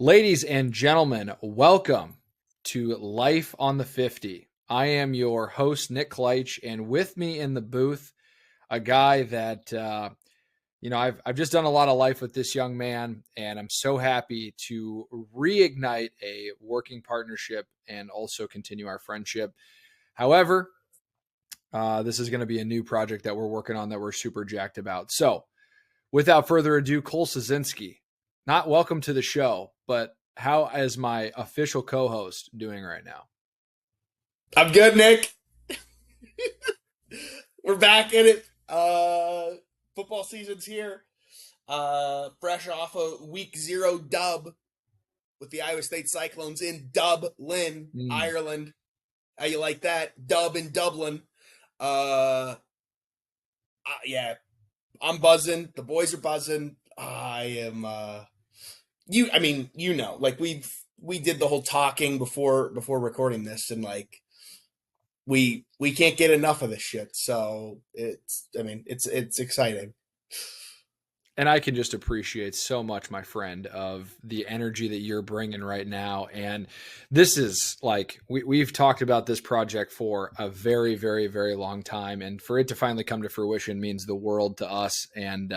Ladies and gentlemen, welcome to Life on the 50. I am your host, Nick Kleitch, and with me in the booth, a guy that, I've just done a lot of life with this young man, and I'm so happy to reignite a working partnership and also continue our friendship. However, this is going to be a new project that we're working on that we're super jacked about. So, without further ado, Cole Szynski, not welcome to the show, but how is my official co-host doing right now? I'm good, Nick. We're back in it. Football season's here. Fresh off a week 0 dub with the Iowa State Cyclones in Dublin, Ireland. How you like that? Dub in Dublin. Yeah, I'm buzzing. The boys are buzzing. I am. Like we did the whole talking before recording this, and like we can't get enough of this shit. So it's exciting. And I can just appreciate so much, my friend, of the energy that you're bringing right now. And this is like, we've talked about this project for a very, very, very long time. And for it to finally come to fruition means the world to us. And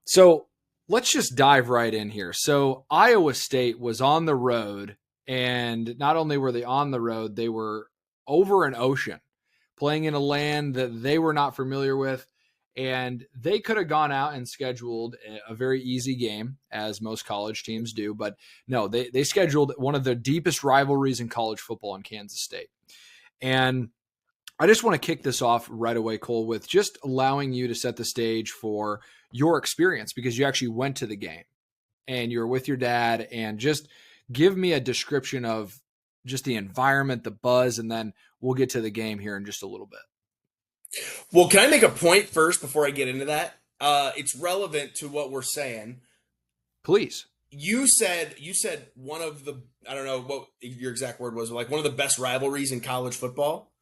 so let's just dive right in here. So Iowa State was on the road, and not only were they on the road, they were over an ocean, playing in a land that they were not familiar with. And they could have gone out and scheduled a very easy game, as most college teams do. But no, they scheduled one of the deepest rivalries in college football in Kansas State. And I just want to kick this off right away, Cole, with just allowing you to set the stage for your experience, because you actually went to the game and you were with your dad, and just give me a description of just the environment, the buzz, and then we'll get to the game here in just a little bit. Well, can I make a point first before I get into that? It's relevant to what we're saying. Please. You said one of the, I don't know what your exact word was, but like one of the best rivalries in college football.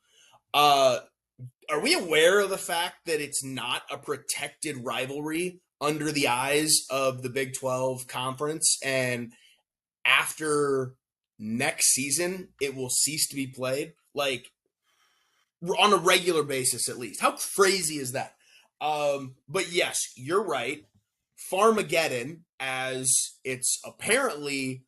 Are we aware of the fact that it's not a protected rivalry under the eyes of the Big 12 conference, and after next season it will cease to be played? Like, on a regular basis, at least. How crazy is that? But yes, you're right. Farmageddon, as it's apparently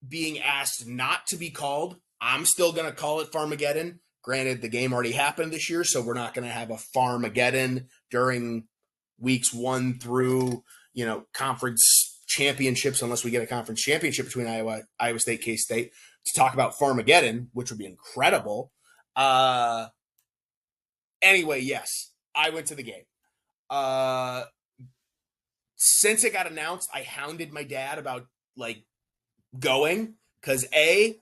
being asked not to be called, I'm still going to call it Farmageddon. Granted, the game already happened this year, so we're not going to have a Farmageddon during weeks 1 through, conference championships, unless we get a conference championship between Iowa State, K-State, to talk about Farmageddon, which would be incredible. Anyway, yes, I went to the game. Since it got announced, I hounded my dad about going, because A,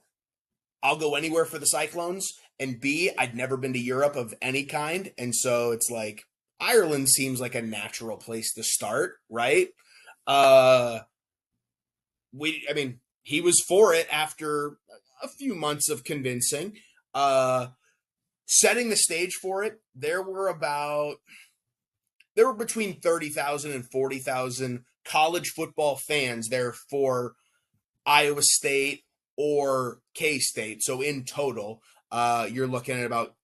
I'll go anywhere for the Cyclones, and B, I'd never been to Europe of any kind, and so it's like Ireland seems like a natural place to start, right? He was for it after a few months of convincing. Setting the stage for it, there were between 30,000 and 40,000 college football fans there for Iowa State or K-State. So in total, you're looking at about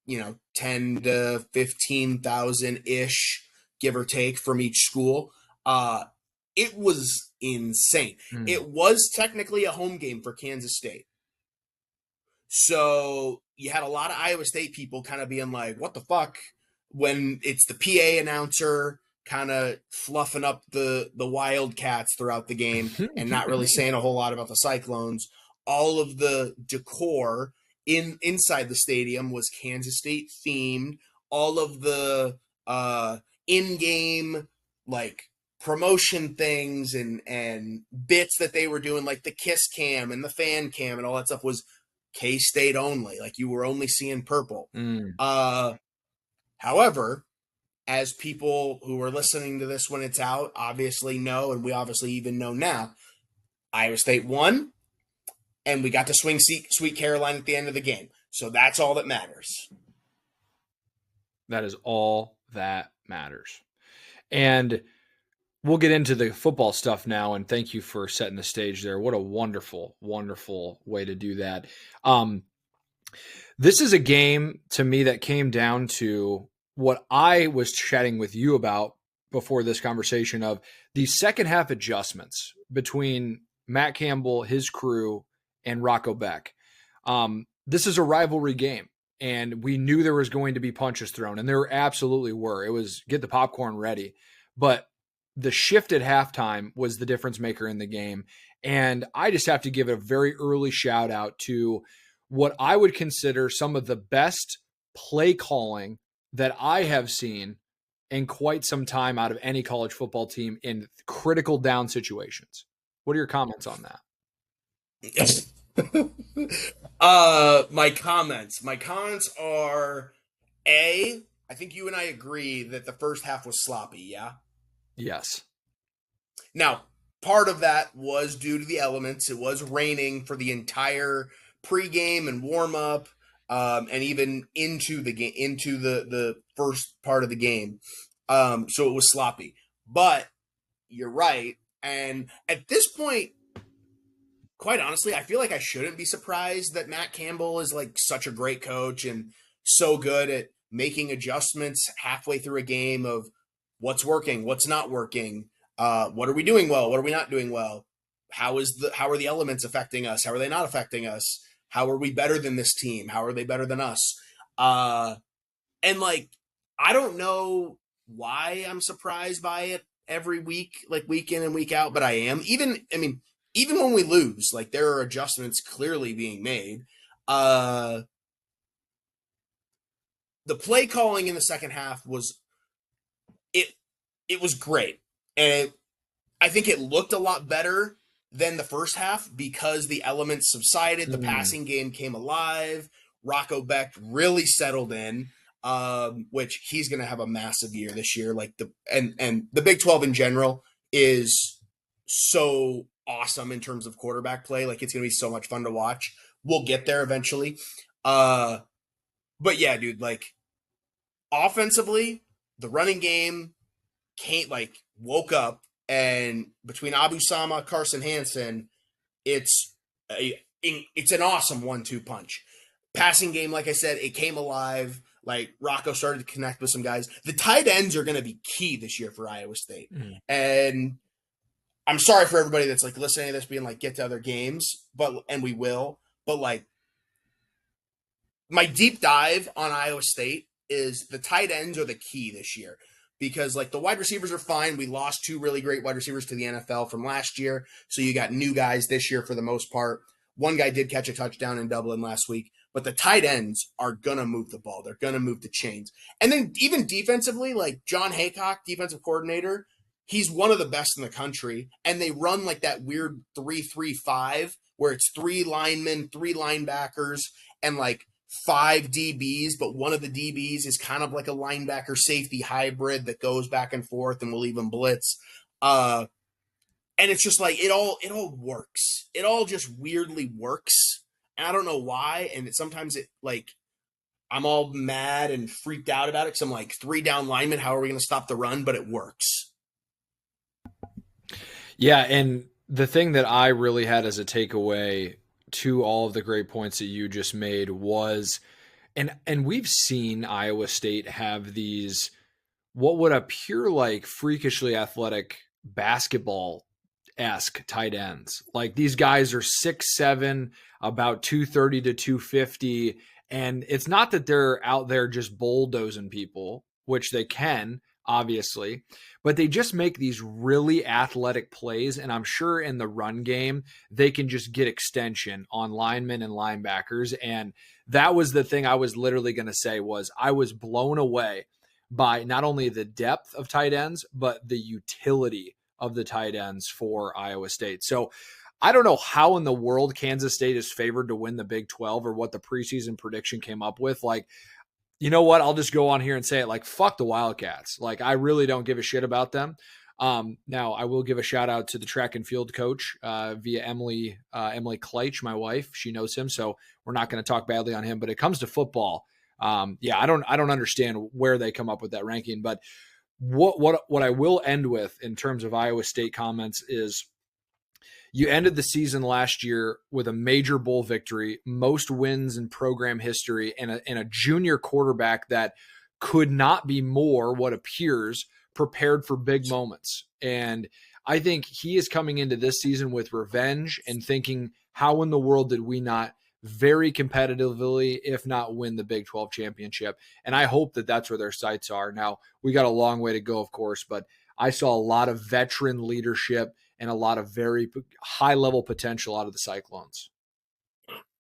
10 to 15,000 ish, give or take, from each school. It was insane. It was technically a home game for Kansas State. So you had a lot of Iowa State people kind of being like, what the fuck, when it's the PA announcer kind of fluffing up the Wildcats throughout the game and not really saying a whole lot about the Cyclones. All of the decor inside the stadium was Kansas State themed. All of the in-game promotion things and bits that they were doing, like the kiss cam and the fan cam and all that stuff, was K-State only. Like, you were only seeing purple. However, as people who are listening to this when it's out obviously know, and we obviously even know now, Iowa State won, and we got to swing Sweet Caroline at the end of the game. So that's all that matters. That is all that matters. And we'll get into the football stuff now, and thank you for setting the stage there. What a wonderful, wonderful way to do that. This is a game to me that came down to what I was chatting with you about before this conversation of the second half adjustments between Matt Campbell, his crew, and Rocco Beck. This is a rivalry game, and we knew there was going to be punches thrown, and there absolutely were. It was get the popcorn ready. But the shift at halftime was the difference maker in the game. And I just have to give a very early shout out to what I would consider some of the best play calling that I have seen in quite some time out of any college football team in critical down situations. What are your comments on that? My comments are I think you and I agree that the first half was sloppy. Yeah. Yes. Now, part of that was due to the elements. It was raining for the entire pregame and warm up, and even into the game, into the first part of the game. So it was sloppy. But you're right. And at this point, quite honestly, I feel like I shouldn't be surprised that Matt Campbell is like such a great coach and so good at making adjustments halfway through a game of what's working, what's not working, what are we doing well, what are we not doing well, how are the elements affecting us, how are they not affecting us, how are we better than this team, how are they better than us, and like I don't know why I'm surprised by it every week, like week in and week out, but I am. Even when we lose, like there are adjustments clearly being made. The play calling in the second half was it was great. And I think it looked a lot better than the first half because the elements subsided, the passing game came alive, Rocco Beck really settled in, which he's going to have a massive year this year. Like and the Big 12 in general is so awesome in terms of quarterback play. Like it's going to be so much fun to watch. We'll get there eventually. But yeah, dude, like offensively, the running game woke up, and between Abu Sama, Carson Hansen, it's an awesome 1-2 punch. Passing game, like I said, it came alive. Like Rocco started to connect with some guys. The tight ends are going to be key this year for Iowa State. And I'm sorry for everybody that's like listening to this being like, get to other games, and we will. But like my deep dive on Iowa State is the tight ends are the key this year. Because like the wide receivers are fine. We lost 2 really great wide receivers to the NFL from last year. So you got new guys this year for the most part. One guy did catch a touchdown in Dublin last week. But the tight ends are going to move the ball. They're going to move the chains. And then even defensively, like John Haycock, defensive coordinator, he's one of the best in the country. And they run like that weird 3-3-5 where it's 3 linemen, 3 linebackers, and like 5 DBs, but one of the DBs is kind of like a linebacker safety hybrid that goes back and forth and will even blitz. And it's just like it all works. It all just weirdly works. And I don't know why. And sometimes I'm all mad and freaked out about it because I'm like 3 down linemen. How are we going to stop the run? But it works. Yeah, and the thing that I really had as a takeaway to all of the great points that you just made was, and we've seen Iowa State have these, what would appear like freakishly athletic basketball-esque tight ends. Like these guys are 6'7", about 230 to 250. And it's not that they're out there just bulldozing people, which they can, obviously, but they just make these really athletic plays. And I'm sure in the run game, they can just get extension on linemen and linebackers. And that was the thing I was literally going to say was I was blown away by not only the depth of tight ends, but the utility of the tight ends for Iowa State. So I don't know how in the world Kansas State is favored to win the Big 12 or what the preseason prediction came up with. Like, you know what? I'll just go on here and say it, like, fuck the Wildcats. Like, I really don't give a shit about them. Now, I will give a shout out to the track and field coach via Emily Kleitch, my wife. She knows him, so we're not going to talk badly on him. But it comes to football. I don't understand where they come up with that ranking. But what I will end with in terms of Iowa State comments is you ended the season last year with a major bowl victory, most wins in program history, and a junior quarterback that could not be more what appears prepared for big moments. And I think he is coming into this season with revenge and thinking, how in the world did we not very competitively, if not win the Big 12 championship? And I hope that that's where their sights are. Now, we got a long way to go, of course, but I saw a lot of veteran leadership and a lot of very high-level potential out of the Cyclones.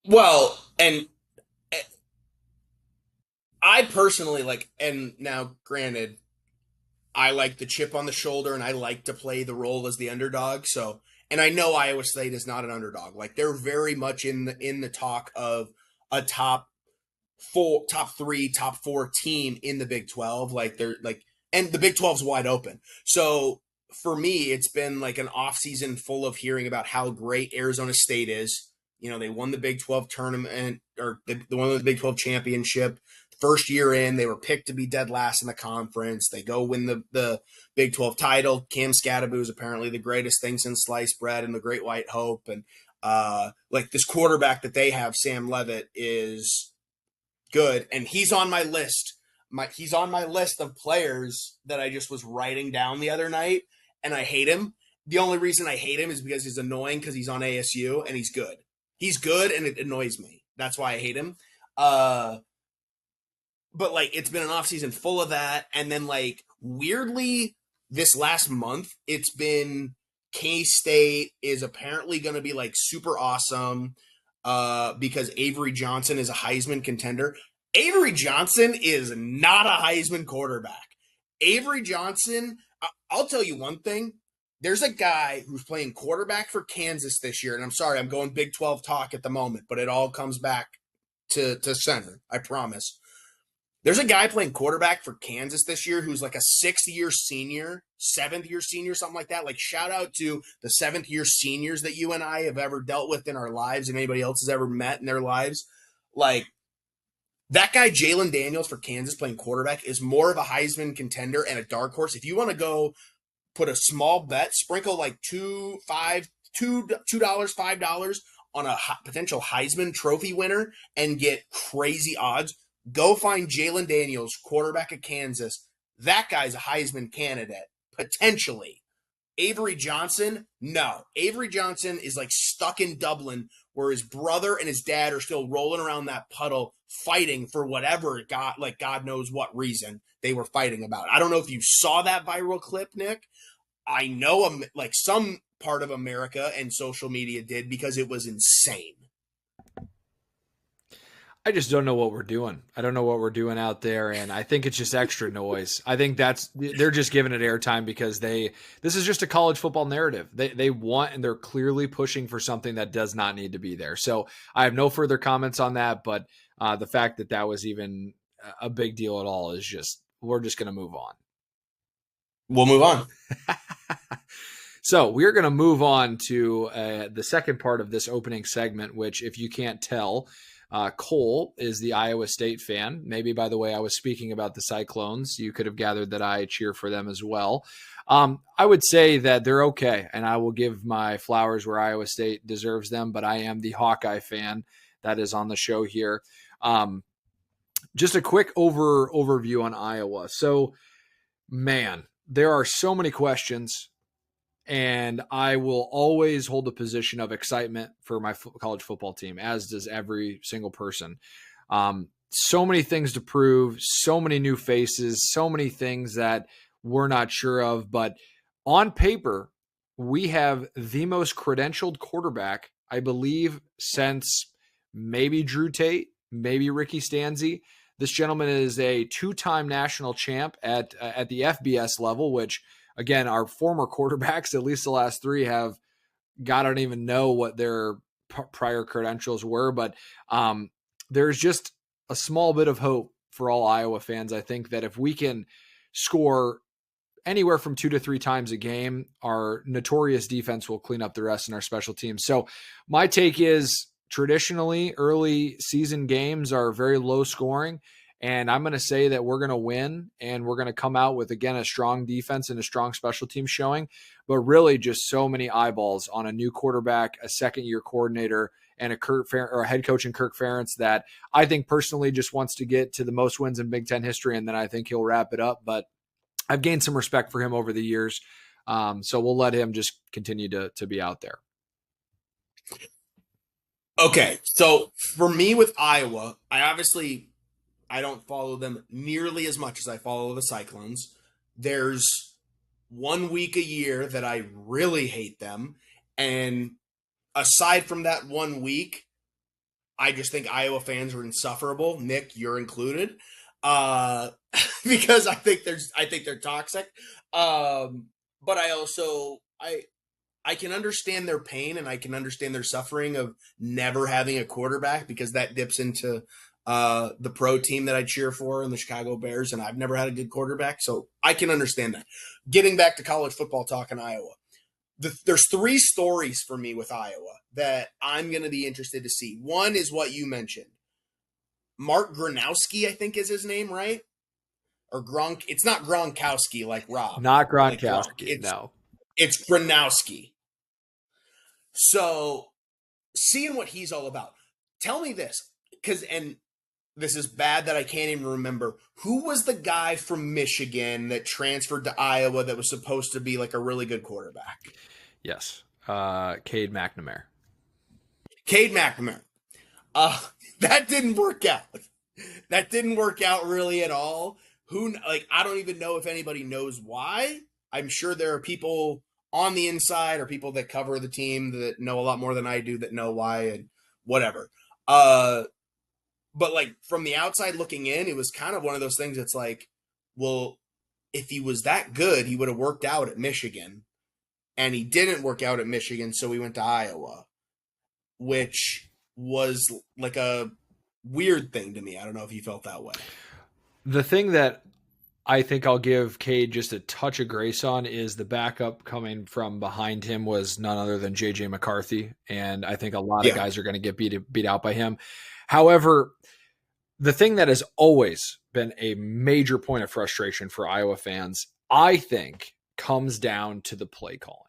Well, and I personally like, and now granted, I like the chip on the shoulder and I like to play the role as the underdog. So, and I know Iowa State is not an underdog. Like, they're very much in the talk of a top 3, top 4 team in the Big 12. Like, they're like, and the Big 12 is wide open. So for me, it's been like an off season full of hearing about how great Arizona State is. You know, they won the Big 12 tournament, or the one of the Big 12 championship. First year in, they were picked to be dead last in the conference. They go win the Big 12 title. Cam Scadaboo is apparently the greatest thing since sliced bread and the Great White Hope. And like, this quarterback that they have, Sam Leavitt, is good. And he's on my list. He's on my list of players that I just was writing down the other night, and I hate him. The only reason I hate him is because he's annoying, because he's on ASU and he's good. He's good and it annoys me. That's why I hate him. But like, it's been an offseason full of that. And then, like, weirdly, this last month, it's been K-State is apparently going to be like super awesome because Avery Johnson is a Heisman contender. Avery Johnson is not a Heisman quarterback. Avery Johnson, I'll tell you one thing. There's a guy who's playing quarterback for Kansas this year, and I'm sorry, I'm going Big 12 talk at the moment, but it all comes back to center, I promise. There's a guy playing quarterback for Kansas this year who's like a 6th-year senior, 7th-year senior, something like that. Like, shout out to the 7th-year seniors that you and I have ever dealt with in our lives and anybody else has ever met in their lives. Like, that guy, Jalen Daniels, for Kansas playing quarterback, is more of a Heisman contender and a dark horse. If you want to go put a small bet, sprinkle like $2, $5 on a potential Heisman Trophy winner and get crazy odds, go find Jalen Daniels, quarterback of Kansas. That guy's a Heisman candidate, potentially. Avery Johnson, no. Avery Johnson is like stuck in Dublin, where his brother and his dad are still rolling around that puddle fighting for whatever God knows what reason they were fighting about. I don't know if you saw that viral clip, Nick. I know like some part of America and social media did, because it was insane. I just don't know what we're doing. I don't know what we're doing out there, and I think it's just extra noise. I think they're just giving it airtime because this is just a college football narrative. They want, and they're clearly pushing for something that does not need to be there. So I have no further comments on that, but the fact that was even a big deal at all is just, we're just going to move on. We'll move on. So we're going to move on to the second part of this opening segment, which, if you can't tell, Cole is the Iowa State fan. Maybe by the way I was speaking about the Cyclones, you could have gathered that I cheer for them as well. I would say that they're okay, and I will give my flowers where Iowa State deserves them, but I am the Hawkeye fan that is on the show here. Just a quick overview on Iowa. So, man, there are so many questions, and I will always hold a position of excitement for my college football team, as does every single person. So many things to prove, so many new faces, so many things that we're not sure of. But on paper, we have the most credentialed quarterback, I believe, since maybe Drew Tate, maybe Ricky Stanzi. This gentleman is a 2-time national champ at the FBS level, which, again, our former quarterbacks, at least the last 3, have, God, I don't even know what their prior credentials were, but there's just a small bit of hope for all Iowa fans. I think that if we can score anywhere from 2 to 3 times a game, our notorious defense will clean up the rest in our special teams. So my take is, traditionally, early season games are very low scoring, And I'm going to say that we're going to win, and we're going to come out with, again, a strong defense and a strong special team showing, but really just so many eyeballs on a new quarterback, a second-year coordinator, and a head coach in Kirk Ferentz that I think personally just wants to get to the most wins in Big Ten history, and then I think he'll wrap it up. But I've gained some respect for him over the years, so we'll let him just continue to be out there. Okay, so for me with Iowa, I don't follow them nearly as much as I follow the Cyclones. There's 1 week a year that I really hate them. And aside from that 1 week, I just think Iowa fans are insufferable. Nick, you're included. Because I think they're toxic. But I can understand their pain, and I can understand their suffering of never having a quarterback, because that dips into the pro team that I cheer for in the Chicago Bears, and I've never had a good quarterback, so I can understand that. Getting back to college football talk in Iowa, there's 3 stories for me with Iowa that I'm going to be interested to see. One is what you mentioned. Mark Gronowski, I think is his name, right? Or Gronk. It's not Gronkowski like Rob. Not Gronkowski, like no. It's Gronowski. So seeing what he's all about. Tell me this, and this is bad that I can't even remember. Who was the guy from Michigan that transferred to Iowa that was supposed to be like a really good quarterback? Yes. Cade McNamara. Cade McNamara. That didn't work out. That didn't work out really at all. I don't even know if anybody knows why. I'm sure there are people on the inside or people that cover the team that know a lot more than I do that know why and whatever. But like from the outside looking in, it was kind of one of those things that's like, well, if he was that good, he would have worked out at Michigan. And he didn't work out at Michigan, so he went to Iowa, which was like a weird thing to me. I don't know if you felt that way. The thing that I think I'll give Cade just a touch of grace on is the backup coming from behind him was none other than J.J. McCarthy, and I think a lot of guys are going to get beat out by him. However, the thing that has always been a major point of frustration for Iowa fans, I think, comes down to the play calling.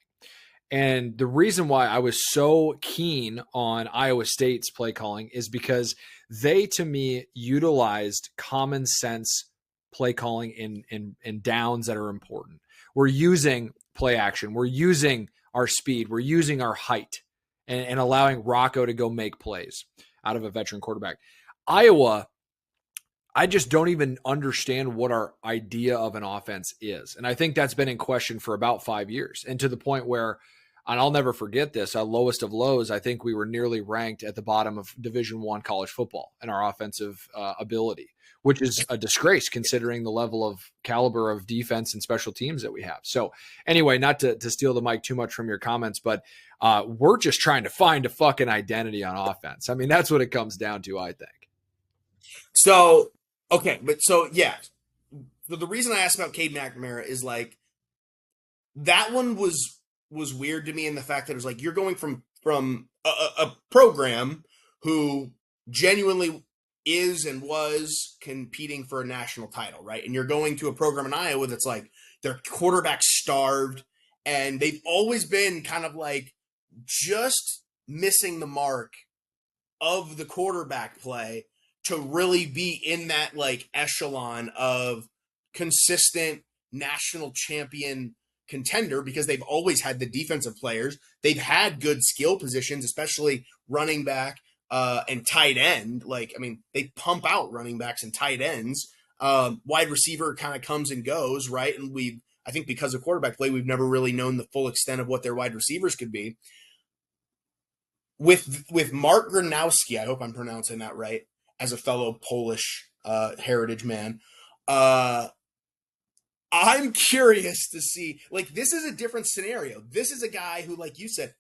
And the reason why I was so keen on Iowa State's play calling is because they, to me, utilized common sense play calling in downs that are important. We're using play action. We're using our speed. We're using our height and allowing Rocco to go make plays out of a veteran quarterback. Iowa, I just don't even understand what our idea of an offense is. And I think that's been in question for about 5 years, and to the point where, and I'll never forget this, our lowest of lows, I think we were nearly ranked at the bottom of Division I college football in our offensive ability, which is a disgrace considering the level of caliber of defense and special teams that we have. So anyway, not to steal the mic too much from your comments, but we're just trying to find a fucking identity on offense. I mean, that's what it comes down to, I think. So, okay, but so, yeah. So the reason I asked about Cade McNamara is like, that one was weird to me in the fact that it was like, you're going from a program who genuinely is and was competing for a national title, right? And you're going to a program in Iowa that's like, their quarterback starved, and they've always been kind of like just missing the mark of the quarterback play to really be in that like echelon of consistent national champion contender, because they've always had the defensive players. They've had good skill positions, especially running back and tight end. Like, I mean, they pump out running backs and tight ends. Wide receiver kind of comes and goes, right? And I think because of quarterback play, we've never really known the full extent of what their wide receivers could be. With Mark Gronowski, I hope I'm pronouncing that right, as a fellow Polish heritage man, I'm curious to see, like, this is a different scenario. This is a guy who, like you said,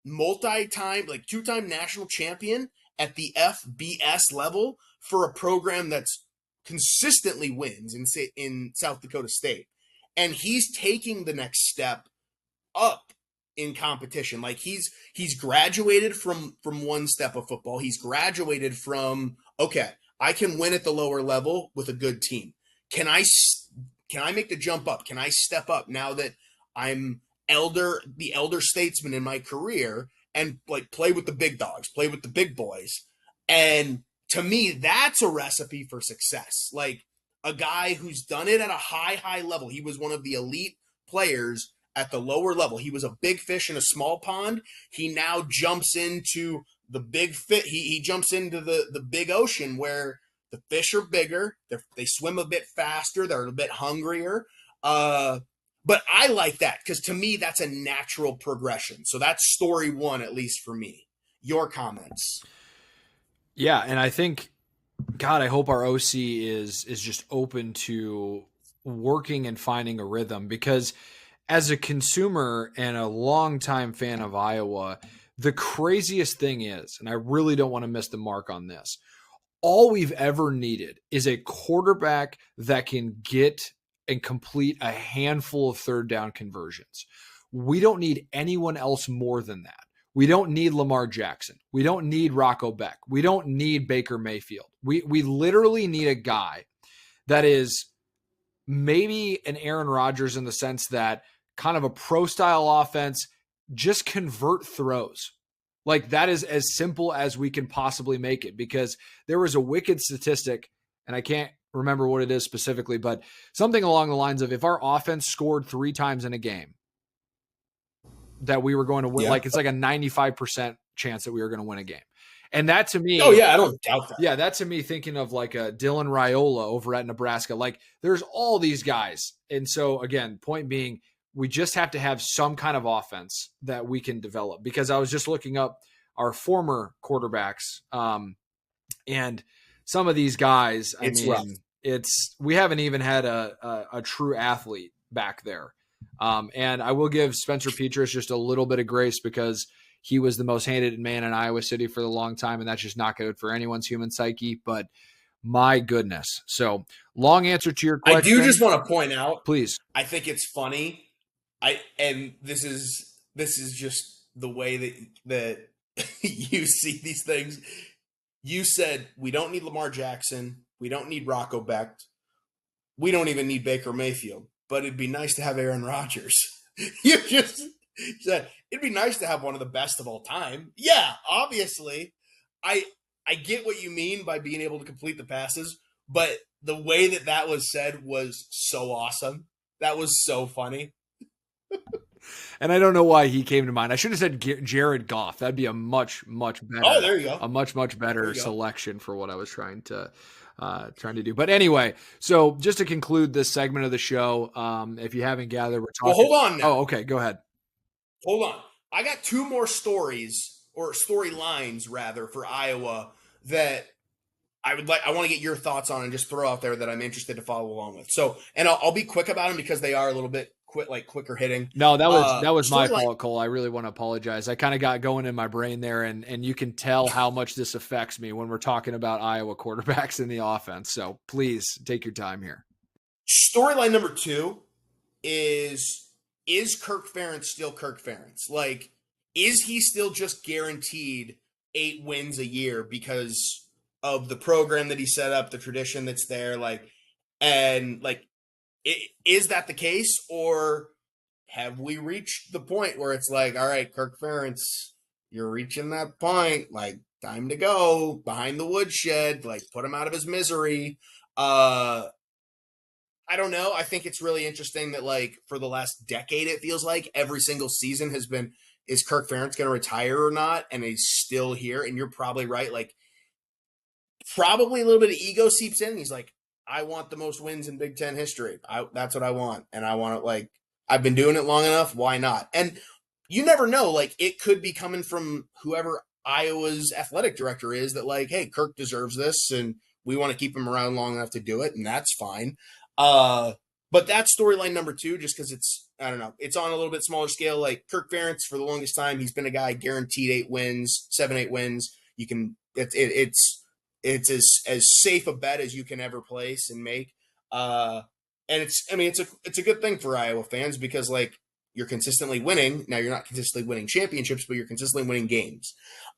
two-time national champion at the FBS level for a program that's consistently wins in South Dakota State. And he's taking the next step up in competition. Like, he's graduated from one step of football. He's graduated from, okay, I can win at the lower level with a good team. Can I make the jump up? Can I step up now that I'm the elder statesman in my career, and like play with the big dogs, play with the big boys? And to me, that's a recipe for success. Like a guy who's done it at a high level. He was one of the elite players at the lower level. He was a big fish in a small pond. He now jumps into the big fit. He jumps into the big ocean where the fish are bigger. They swim a bit faster. They're a bit hungrier. But I like that because to me, that's a natural progression. So that's story one, at least for me. Your comments. Yeah, and I think, God, I hope our OC is just open to working and finding a rhythm, because as a consumer and a longtime fan of Iowa, the craziest thing is, and I really don't want to miss the mark on this, all we've ever needed is a quarterback that can get and complete a handful of third down conversions. We don't need anyone else more than that. We don't need Lamar Jackson. We don't need Rocco Beck. We don't need Baker Mayfield. We literally need a guy that is maybe an Aaron Rodgers in the sense that kind of a pro style offense, just convert throws. Like that is as simple as we can possibly make it, because there was a wicked statistic, and I can't remember what it is specifically, but something along the lines of if our offense scored 3 times in a game, that we were going to win. Yeah. Like it's like a 95% chance that we were going to win a game. And that to me, oh yeah, I don't doubt that. Yeah, that to me, thinking of like a Dylan Raiola over at Nebraska, like there's all these guys. And so again, point being, we just have to have some kind of offense that we can develop, because I was just looking up our former quarterbacks, and some of these guys, we haven't even had a true athlete back there. And I will give Spencer Petras just a little bit of grace, because he was the most hated man in Iowa City for the long time, and that's just not good for anyone's human psyche. But my goodness. So long answer to your question. I do just want to point out, please. I think it's funny. And this is just the way that you see these things. You said we don't need Lamar Jackson, we don't need Rocco Beck, we don't even need Baker Mayfield, but it'd be nice to have Aaron Rodgers. You just said it'd be nice to have one of the best of all time. Yeah, obviously. I get what you mean by being able to complete the passes, but the way that was said was so awesome. That was so funny. And I don't know why he came to mind. I should have said Jared Goff. That'd be a much better. Oh, there you go. A much better selection for what I was trying to do. But anyway, so just to conclude this segment of the show, if you haven't gathered, we're talking. Well, hold on now. Oh, okay. Go ahead. Hold on. I got 2 more stories, or storylines rather, for Iowa that I want to get your thoughts on and just throw out there that I'm interested to follow along with. So, and I'll be quick about them because they are a little bit quicker hitting. No, that was my fault, Cole. I really want to apologize. I kind of got going in my brain there, and you can tell how much this affects me when we're talking about Iowa quarterbacks in the offense. So please take your time here. Storyline number 2 is Kirk Ferentz still Kirk Ferentz? Like, is he still just guaranteed 8 wins a year because of the program that he set up, the tradition that's there? Is that the case, or have we reached the point where it's like, all right, Kirk Ferentz, you're reaching that point, like time to go behind the woodshed, like put him out of his misery? I don't know. I think it's really interesting that like for the last decade, it feels like every single season has been, is Kirk Ferentz going to retire or not? And he's still here. And you're probably right. Like probably a little bit of ego seeps in. He's like, I want the most wins in Big Ten history. That's what I want. And I want it, like, I've been doing it long enough. Why not? And you never know. Like, it could be coming from whoever Iowa's athletic director is that, like, hey, Kirk deserves this, and we want to keep him around long enough to do it, and that's fine. But that's storyline number 2, just because it's, I don't know, it's on a little bit smaller scale. Like, Kirk Ferentz, for the longest time, he's been a guy guaranteed 8 wins, 7-8 wins. You can, it's as safe a bet as you can ever place and make. And it's a good thing for Iowa fans because like you're consistently winning. Now you're not consistently winning championships, but you're consistently winning games.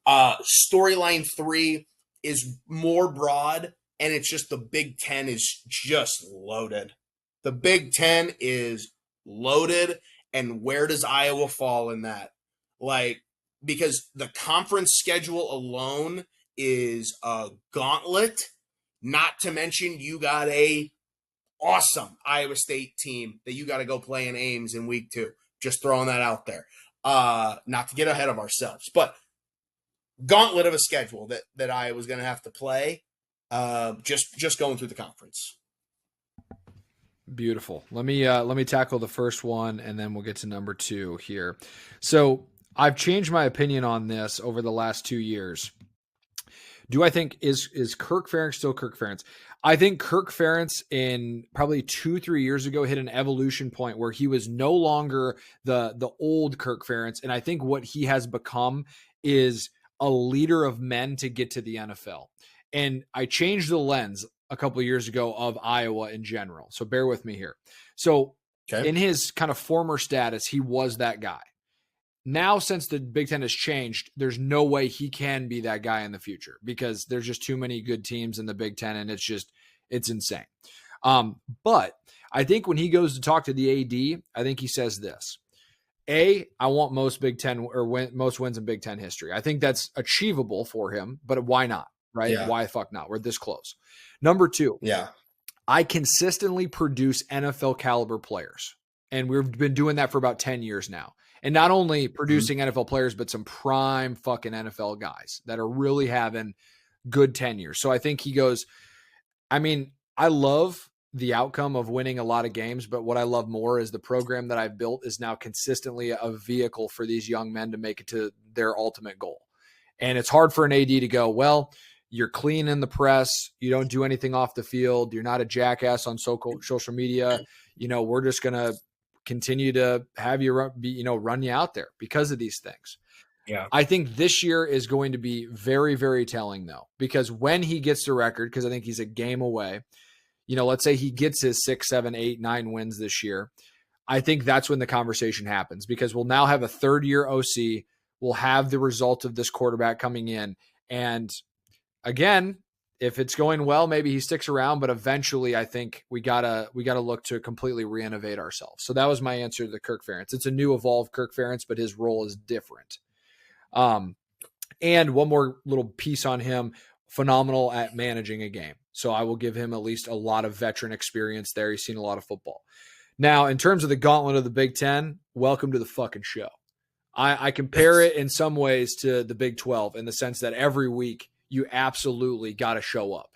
Storyline 3 is more broad and it's just the Big Ten is just loaded. The Big Ten is loaded, and where does Iowa fall in that? Like, because the conference schedule alone is a gauntlet, not to mention you got a awesome Iowa State team that you got to go play in Ames in week 2. Just throwing that out there. Not to get ahead of ourselves, but gauntlet of a schedule that Iowa's going to have to play. Just going through the conference. Beautiful. Let me tackle the first one, and then we'll get to number 2 here. So I've changed my opinion on this over the last 2 years. Do I think is Kirk Ferentz still Kirk Ferentz? I think Kirk Ferentz in probably 2-3 years ago hit an evolution point where he was no longer the old Kirk Ferentz, and I think what he has become is a leader of men to get to the NFL. And I changed the lens a couple of years ago of Iowa in general. So bear with me here. So in his kind of former status, he was that guy. Now, since the Big Ten has changed, there's no way he can be that guy in the future because there's just too many good teams in the Big Ten, and it's insane. But I think when he goes to talk to the AD, I think he says this: I want most Big Ten most wins in Big Ten history. I think that's achievable for him, but why not? Right? Yeah. Why the fuck not? We're this close. Number 2, I consistently produce NFL caliber players, and we've been doing that for about 10 years now. And not only producing NFL players, but some prime fucking NFL guys that are really having good tenure. So I think he goes, I mean, I love the outcome of winning a lot of games, but what I love more is the program that I've built is now consistently a vehicle for these young men to make it to their ultimate goal. And it's hard for an AD to go, well, you're clean in the press. You don't do anything off the field. You're not a jackass on social media. We're just going to continue to have you run you out there because of these things. Yeah. I think this year is going to be very, very telling though, because when he gets the record, because I think he's a game away, let's say he gets his 6, 7, 8, 9 wins this year. I think that's when the conversation happens because we'll now have a 3rd-year OC. We'll have the result of this quarterback coming in. And again, if it's going well, maybe he sticks around, but eventually I think we gotta look to completely reinnovate ourselves. So that was my answer to the Kirk Ferentz. It's a new evolved Kirk Ferentz, but his role is different. And one more little piece on him, phenomenal at managing a game. So I will give him at least a lot of veteran experience there. He's seen a lot of football. Now, in terms of the gauntlet of the Big Ten, welcome to the fucking show. I compare it in some ways to the Big 12 in the sense that every week you absolutely got to show up.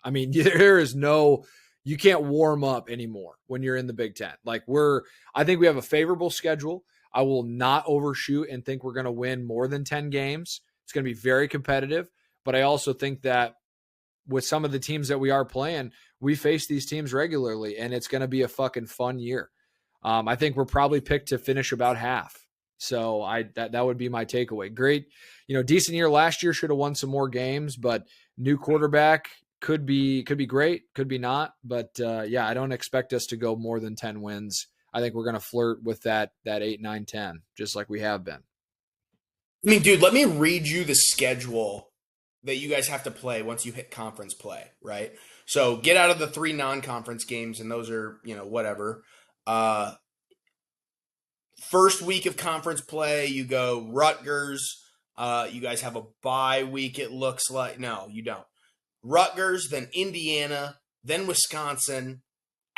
I mean, you can't warm up anymore when you're in the Big Ten. I think we have a favorable schedule. I will not overshoot and think we're going to win more than 10 games. It's going to be very competitive, but I also think that with some of the teams that we are playing, we face these teams regularly and it's going to be a fucking fun year. I think we're probably picked to finish about half. So that would be my takeaway. Great, decent year last year. Should have won some more games, but new quarterback could be great, could be not. But I don't expect us to go more than 10 wins. I think we're going to flirt with that 8, 9, 10, just like we have been. I mean, dude, let me read you the schedule that you guys have to play once you hit conference play, right? So get out of the 3 non-conference games, and those are whatever. First week of conference play, you go Rutgers. You guys have a bye week, it looks like. No, you don't. Rutgers, then Indiana, then Wisconsin.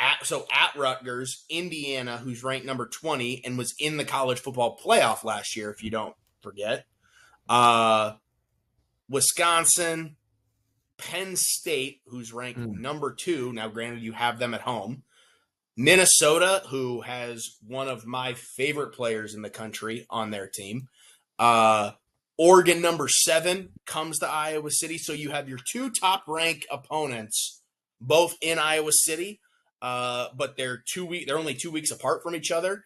At Rutgers, Indiana, who's ranked number 20 and was in the college football playoff last year, if you don't forget. Wisconsin, Penn State, who's ranked number 2. Now, granted, you have them at home. Minnesota, who has one of my favorite players in the country on their team. Oregon, number 7, comes to Iowa City. So you have your 2 top-ranked opponents, both in Iowa City, but they're only 2 weeks apart from each other.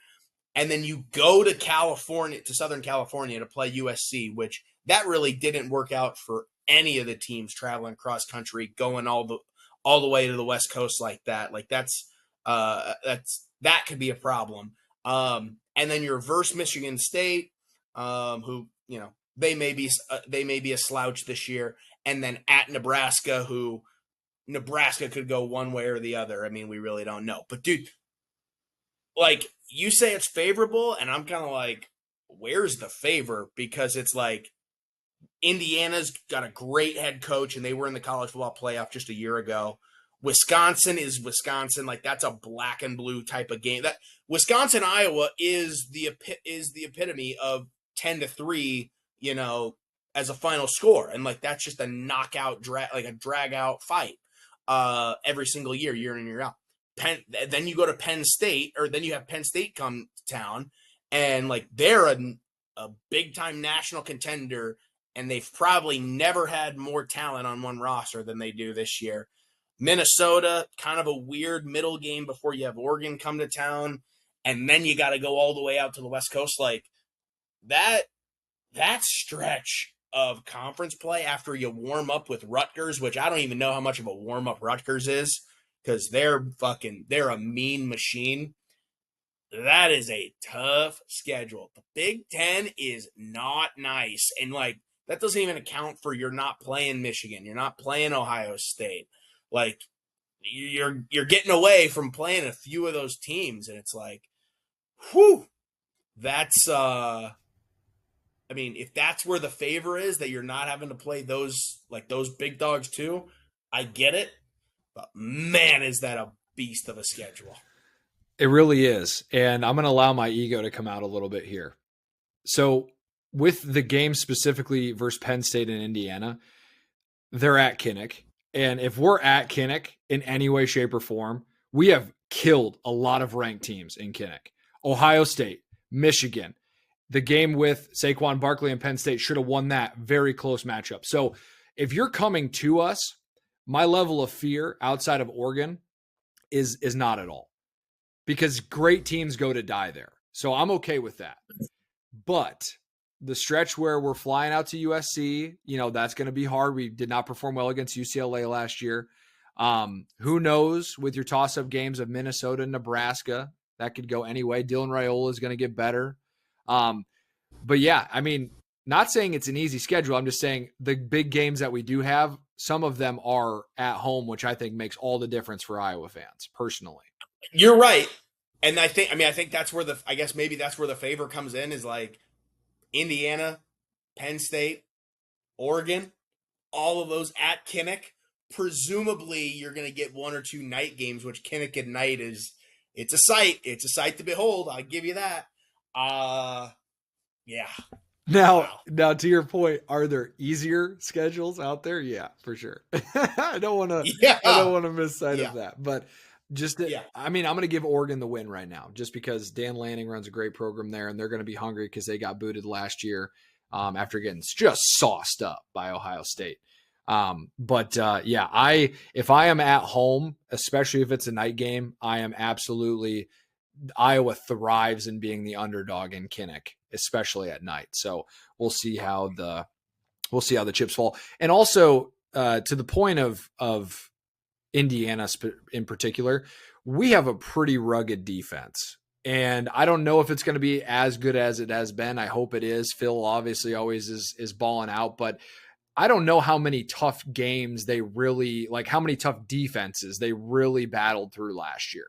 And then you go to Southern California to play USC, which that really didn't work out for any of the teams traveling cross country, going all the way to the West Coast like that. That could be a problem. And then you reverse Michigan State, who they may be a slouch this year, and then at Nebraska, who Nebraska could go one way or the other. I mean, we really don't know. But dude, like you say it's favorable, and I'm kind of like, where's the favor? Because it's like Indiana's got a great head coach, and they were in the college football playoff just a year ago. Wisconsin is Wisconsin, like that's a black and blue type of game. That Wisconsin Iowa is the epitome of 10-3, as a final score, and like that's just a knockout like a drag out fight every single year in year out. Then you go to Penn State, or then you have Penn State come to town, and like they're a big time national contender, and they've probably never had more talent on one roster than they do this year. Minnesota, kind of a weird middle game before you have Oregon come to town, and then you got to go all the way out to the West Coast. Like that stretch of conference play after you warm up with Rutgers, which I don't even know how much of a warm up Rutgers is, because they're a mean machine. That is a tough schedule. The Big Ten is not nice, and like that doesn't even account for you're not playing Michigan, you're not playing Ohio State. Like you're getting away from playing a few of those teams, and it's like, whew, that's I mean, if that's where the favor is, that you're not having to play those big dogs too, I get it. But man, is that a beast of a schedule. It really is. And I'm going to allow my ego to come out a little bit here. So with the game specifically versus Penn State and Indiana, they're at Kinnick. And if we're at Kinnick in any way, shape, or form, we have killed a lot of ranked teams in Kinnick. Ohio State, Michigan. The game with Saquon Barkley and Penn State should have won that. Very close matchup. So if you're coming to us, my level of fear outside of Oregon is not at all, because great teams go to die there. So I'm okay with that. But the stretch where we're flying out to USC, that's going to be hard. We did not perform well against UCLA last year. Who knows with your toss-up games of Minnesota and Nebraska, that could go anyway. Dylan Raiola is going to get better. But yeah, I mean, not saying it's an easy schedule. I'm just saying the big games that we do have, some of them are at home, which I think makes all the difference for Iowa fans personally. You're right. And I think that's where maybe that's where the favor comes in, is like Indiana, Penn State, Oregon, all of those at Kinnick. Presumably you're going to get one or two night games, which Kinnick at night it's a sight. It's a sight to behold. I'll give you that. Yeah. Now to your point, are there easier schedules out there? Yeah, for sure. I don't want to miss sight of that, but I mean, I'm going to give Oregon the win right now, just because Dan Lanning runs a great program there, and they're going to be hungry because they got booted last year after getting just sauced up by Ohio State. If I am at home, especially if it's a night game, I am absolutely – Iowa thrives in being the underdog in Kinnick, especially at night. So we'll see how the chips fall. And also to the point of Indiana in particular, we have a pretty rugged defense. And I don't know if it's going to be as good as it has been. I hope it is. Phil obviously always is balling out, but I don't know how many tough games how many tough defenses they really battled through last year.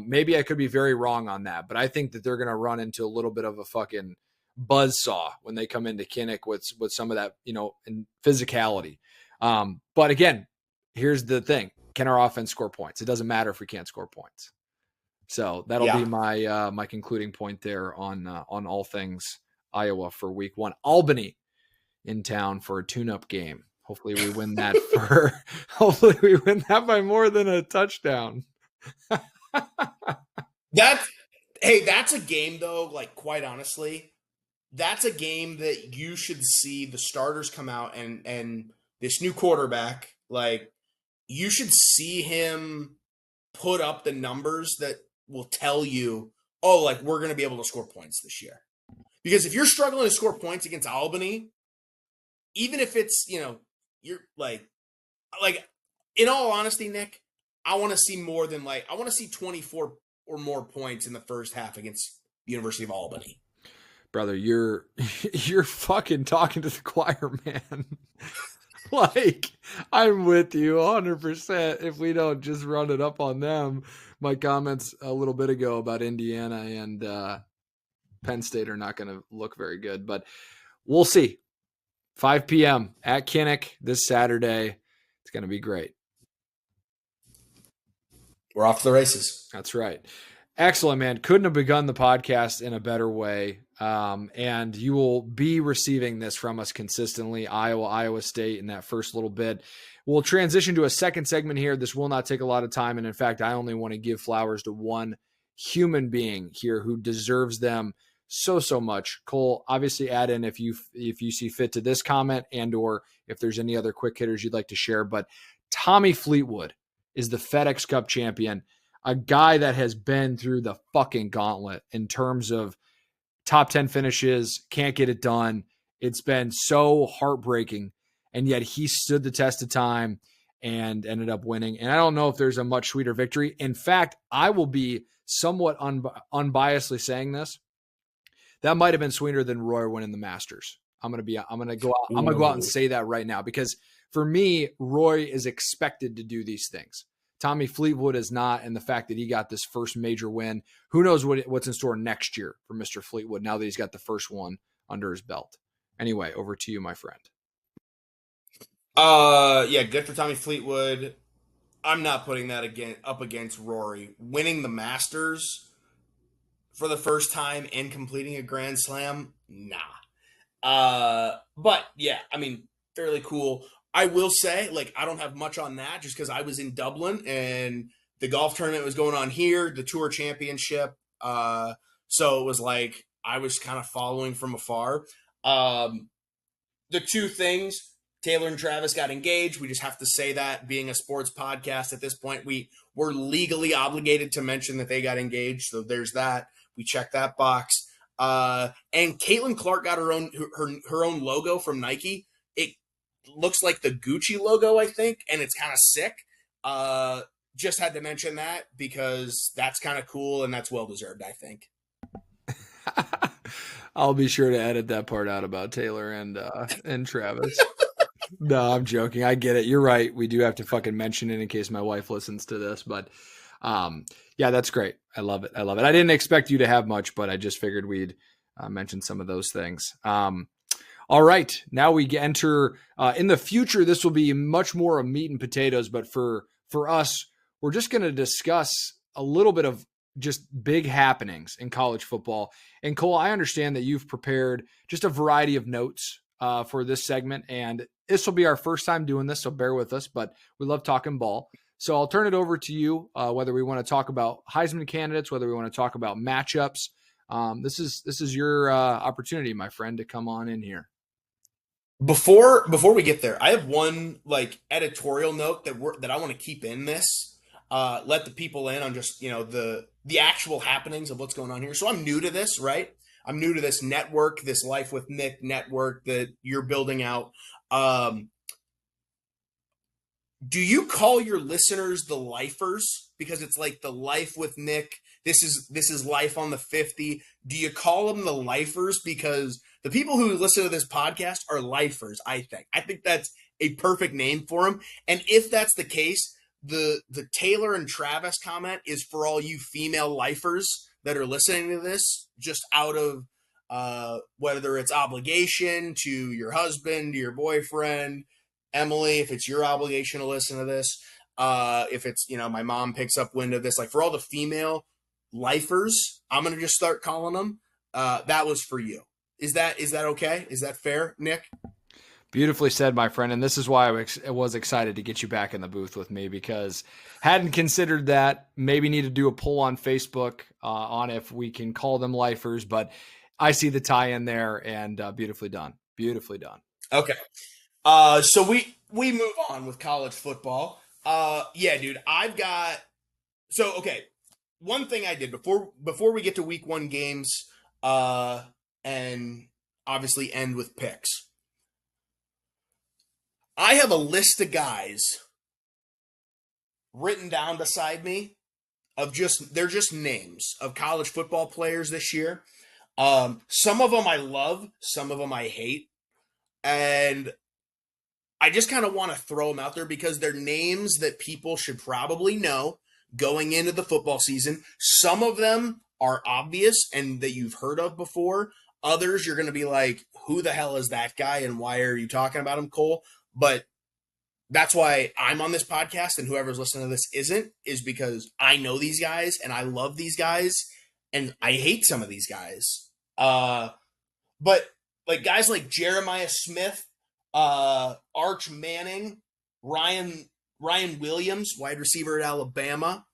Maybe I could be very wrong on that, but I think that they're going to run into a little bit of a fucking buzzsaw when they come into Kinnick with some of that, in physicality. But again, here's the thing. Can our offense score points? It doesn't matter if we can't score points. So that'll be my concluding point there on all things Iowa for week 1. Albany in town for a tune-up game. Hopefully we win that by more than a touchdown. That's a game though, like quite honestly, that's a game that you should see the starters come out and this new quarterback, like you should see him put up the numbers that will tell you, oh, like we're going to be able to score points this year. Because if you're struggling to score points against Albany, even if it's, you're like in all honesty, Nick, I want to see more than I want to see 24 or more points in the first half against the University of Albany. Brother, you're fucking talking to the choir, man. Like, I'm with you 100%. If we don't just run it up on them, my comments a little bit ago about Indiana and Penn State are not going to look very good, but we'll see. 5 p.m. at Kinnick this Saturday. It's going to be great. We're off to the races. That's right. Excellent, man. Couldn't have begun the podcast in a better way. And you will be receiving this from us consistently, Iowa State, in that first little bit. We'll transition to a second segment here. This will not take a lot of time. And in fact, I only want to give flowers to one human being here who deserves them so much. Cole, obviously add in if you see fit to this comment and or if there's any other quick hitters you'd like to share. But Tommy Fleetwood is the FedEx Cup champion, a guy that has been through the fucking gauntlet in terms of top 10 finishes, can't get it done. It's been so heartbreaking, and yet he stood the test of time and ended up winning. And I don't know if there's a much sweeter victory. In fact, I will be somewhat unbiasedly saying this. That might have been sweeter than Roy winning the Masters. I'm going to go out and say that right now, because for me, Roy is expected to do these things. Tommy Fleetwood is not, and the fact that he got this first major win, who knows what's in store next year for Mr. Fleetwood now that he's got the first one under his belt. Anyway, over to you, my friend. Yeah, good for Tommy Fleetwood. I'm not putting that up against Rory. Winning the Masters for the first time and completing a Grand Slam, nah. But yeah, I mean, fairly cool. I will say, like, I don't have much on that just because I was in Dublin and the golf tournament was going on here, the Tour Championship. So it was like I was kind of following from afar. The two things, Taylor and Travis got engaged. We just have to say that, being a sports podcast at this point, we're legally obligated to mention that they got engaged. So there's that. We check that box. And Caitlin Clark got her own logo from Nike. It looks like the Gucci logo, I think, and it's kind of sick. Just had to mention that because that's kind of cool and that's well-deserved, I think. I'll be sure to edit that part out about Taylor and Travis. No, I'm joking. I get it. You're right. We do have to fucking mention it in case my wife listens to this, but yeah, that's great. I love it. I didn't expect you to have much, but I just figured we'd mention some of those things. All right. Now we enter in the future. This will be much more of meat and potatoes, but for us, we're just going to discuss a little bit of just big happenings in college football. And Cole, I understand that you've prepared just a variety of notes for this segment, and this will be our first time doing this, so bear with us, but we love talking ball. So I'll turn it over to you, whether we want to talk about Heisman candidates, whether we want to talk about matchups. This is your opportunity, my friend, to come on in here. Before we get there, I have one like editorial note that I want to keep in this. Let the people in on just, the actual happenings of what's going on here. So I'm new to this, right? I'm new to this network, this Life with Nick network that you're building out. Do you call your listeners the lifers? Because it's like the Life with Nick. This is Life on the 50. Do you call them the lifers? Because the people who listen to this podcast are lifers, I think. I think that's a perfect name for them. And if that's the case, the Taylor and Travis comment is for all you female lifers that are listening to this, just out of whether it's obligation to your husband, to your boyfriend, Emily, if it's your obligation to listen to this, if it's, my mom picks up wind of this, like for all the female lifers, I'm going to just start calling them. That was for you. Is that okay? Is that fair, Nick? Beautifully said, my friend. And this is why I was excited to get you back in the booth with me, because hadn't considered that. Maybe need to do a poll on Facebook on if we can call them lifers, but I see the tie in there, and beautifully done. Beautifully done. Okay. So we move on with college football. Yeah, dude, okay. One thing I did before we get to week 1 games, and obviously end with picks. I have a list of guys written down beside me they're just names of college football players this year. Some of them I love, some of them I hate. And I just kind of want to throw them out there because they're names that people should probably know going into the football season. Some of them are obvious and that you've heard of before. Others, you're going to be like, who the hell is that guy and why are you talking about him, Cole? But that's why I'm on this podcast and whoever's listening to this isn't, is because I know these guys and I love these guys and I hate some of these guys. But like guys like Jeremiah Smith, Arch Manning, Ryan Williams, wide receiver at Alabama,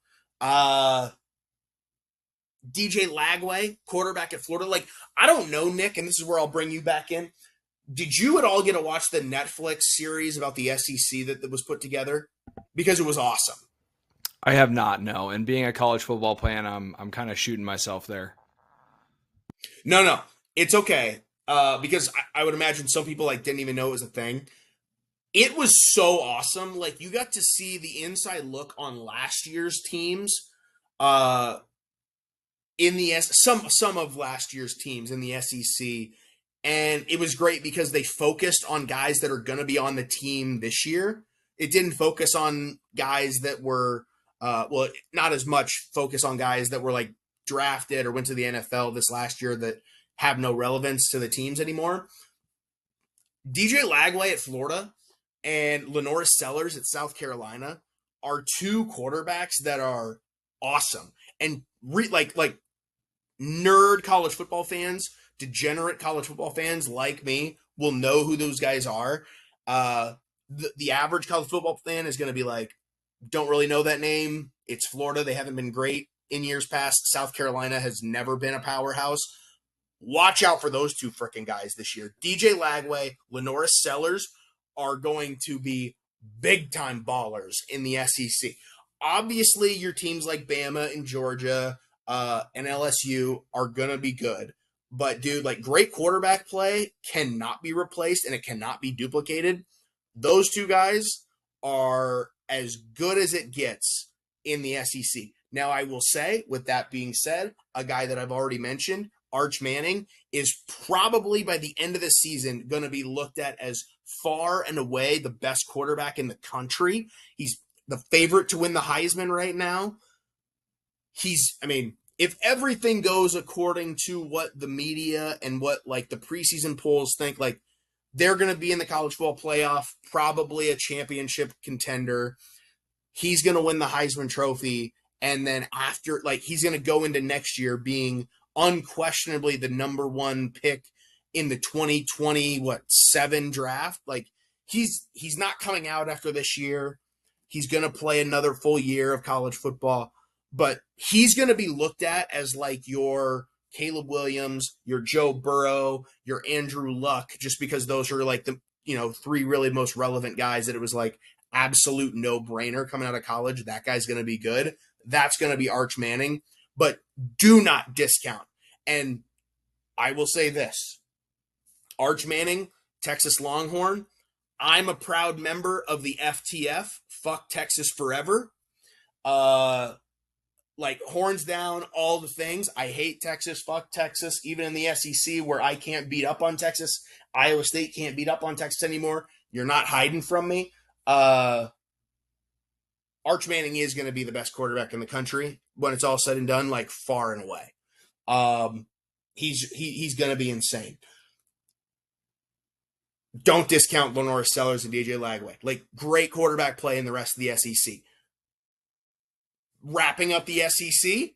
DJ Lagway, quarterback at Florida. Like, I don't know, Nick, and this is where I'll bring you back in. Did you at all get to watch the Netflix series about the SEC that was put together? Because it was awesome. I have not, no. And being a college football fan, I'm kind of shooting myself there. No, it's okay. Because I would imagine some people like didn't even know it was a thing. It was so awesome. Like, you got to see the inside look on last year's teams. In the some of last year's teams in the SEC, and it was great because they focused on guys that are going to be on the team this year. It didn't focus on guys that were not as much focus on guys that were like drafted or went to the NFL this last year that have no relevance to the teams anymore. DJ Lagway at Florida and Lenoris Sellers at South Carolina are two quarterbacks that are awesome. And like nerd college football fans, degenerate college football fans like me will know who those guys are. The average college football fan is going to be like, don't really know that name. It's Florida. They haven't been great in years past. South Carolina has never been a powerhouse. Watch out for those two freaking guys this year. DJ Lagway, Lenoris Sellers are going to be big-time ballers in the SEC. Obviously, your teams like Bama and Georgia and LSU are going to be good. But, dude, like, great quarterback play cannot be replaced and it cannot be duplicated. Those two guys are as good as it gets in the SEC. Now, I will say, with that being said, a guy that I've already mentioned, Arch Manning, is probably by the end of the season going to be looked at as far and away the best quarterback in the country. He's the favorite to win the Heisman right now. If everything goes according to what the media and what like the preseason polls think, like they're going to be in the college football playoff, probably a championship contender. He's going to win the Heisman Trophy. And then after, like, he's going to go into next year being unquestionably the number one pick in the 2027 draft. Like, he's not coming out after this year. He's going to play another full year of college football, but he's going to be looked at as like your Caleb Williams, your Joe Burrow, your Andrew Luck, just because those are like the, three really most relevant guys that it was like absolute no-brainer coming out of college. That guy's going to be good. That's going to be Arch Manning, but do not discount. And I will say this, Arch Manning, Texas Longhorn, I'm a proud member of the FTF, fuck Texas forever. Like horns down, all the things. I hate Texas, fuck Texas, even in the SEC where I can't beat up on Texas. Iowa State can't beat up on Texas anymore. You're not hiding from me. Arch Manning is going to be the best quarterback in the country when it's all said and done, like far and away. He's going to be insane. Don't discount Lenoris Sellers and DJ Lagway. Like, great quarterback play in the rest of the SEC. Wrapping up the SEC,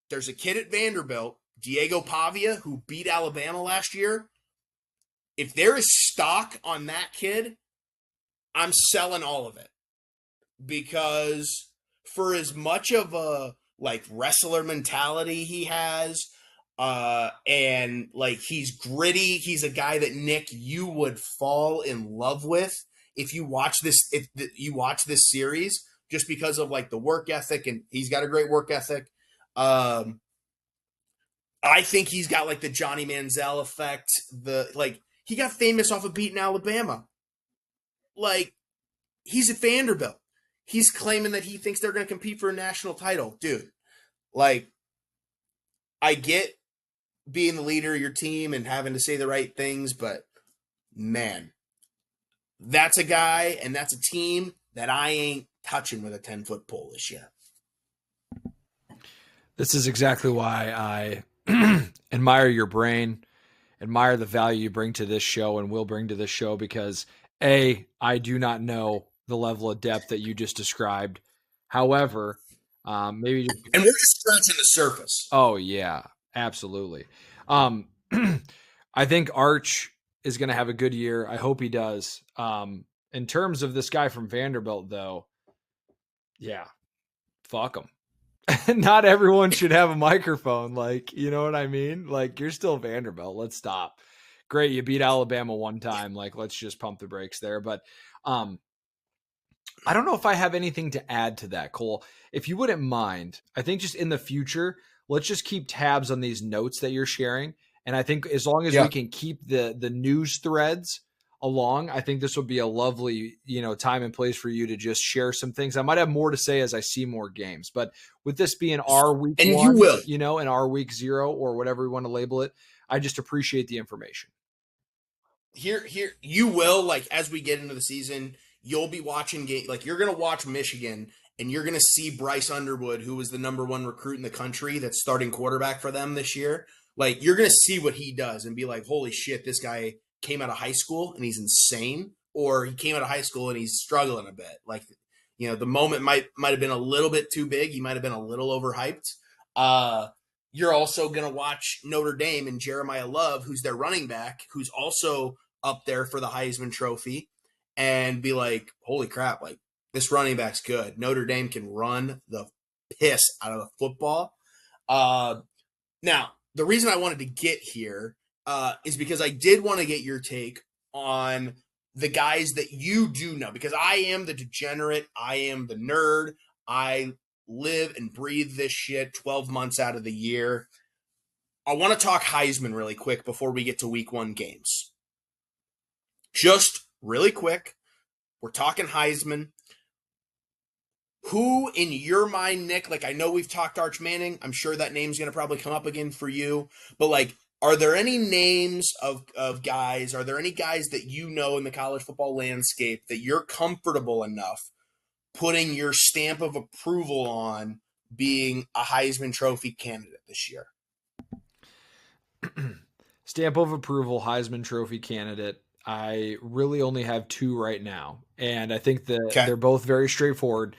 there's a kid at Vanderbilt, Diego Pavia, who beat Alabama last year. If there is stock on that kid, I'm selling all of it. Because for as much of a like wrestler mentality he has, and like he's gritty, he's a guy that Nick, you would fall in love with if you watch this series, just because of like the work ethic, and he's got a great work ethic. I think he's got like the Johnny Manziel effect. He got famous off of beating Alabama. Like, he's at Vanderbilt. He's claiming that he thinks they're going to compete for a national title. Dude, like, I get being the leader of your team and having to say the right things, but man, That's a guy and that's a team that I ain't touching with a 10-foot pole this year. This is exactly why I admire your brain, admire the value you bring to this show and will bring to this show because I do not know the level of depth that you just described. However, maybe just and we're just scratching the surface. Oh yeah, absolutely. Um, I think Arch is going to have a good year. I hope he does. In terms of this guy from Vanderbilt, though, yeah, fuck him. Not everyone should have a microphone. Like, you know what I mean? Like, you're still Vanderbilt. Let's stop. Great, you beat Alabama one time. Like, let's just pump the brakes there. But I don't know if I have anything to add to that, Cole. If you wouldn't mind, I think just in the future, let's just keep tabs on these notes that you're sharing. And I think as long as we can keep the news threads along, I think this would be a lovely, time and place for you to just share some things. I might have more to say as I see more games, but with this being our week and one, you will, and our week 0 or whatever we want to label it, I just appreciate the information. Here, you will, like, as we get into the season, you'll be watching game, like you're going to watch Michigan and you're going to see Bryce Underwood, who was the #1 recruit in the country that's starting quarterback for them this year. Like, you're going to see what he does and be like, holy shit, this guy came out of high school and he's insane, or he came out of high school and he's struggling a bit. Like, the moment might have been a little bit too big. He might have been a little overhyped. You're also going to watch Notre Dame and Jeremiah Love, who's their running back, who's also up there for the Heisman Trophy, and be like, holy crap, like, this running back's good. Notre Dame can run the piss out of the football. Now, the reason I wanted to get here is because I did want to get your take on the guys that you do know, because I am the degenerate. I am the nerd. I live and breathe this shit 12 months out of the year. I want to talk Heisman really quick before we get to week 1 games. Just really quick, we're talking Heisman. Who, in your mind, Nick, like, I know we've talked Arch Manning. I'm sure that name's going to probably come up again for you. But, like, are there any names of guys, are there any guys that you know in the college football landscape that you're comfortable enough putting your stamp of approval on being a Heisman Trophy candidate this year? Stamp of approval, Heisman Trophy candidate. I really only have 2 right now. And I think that they're both very straightforward.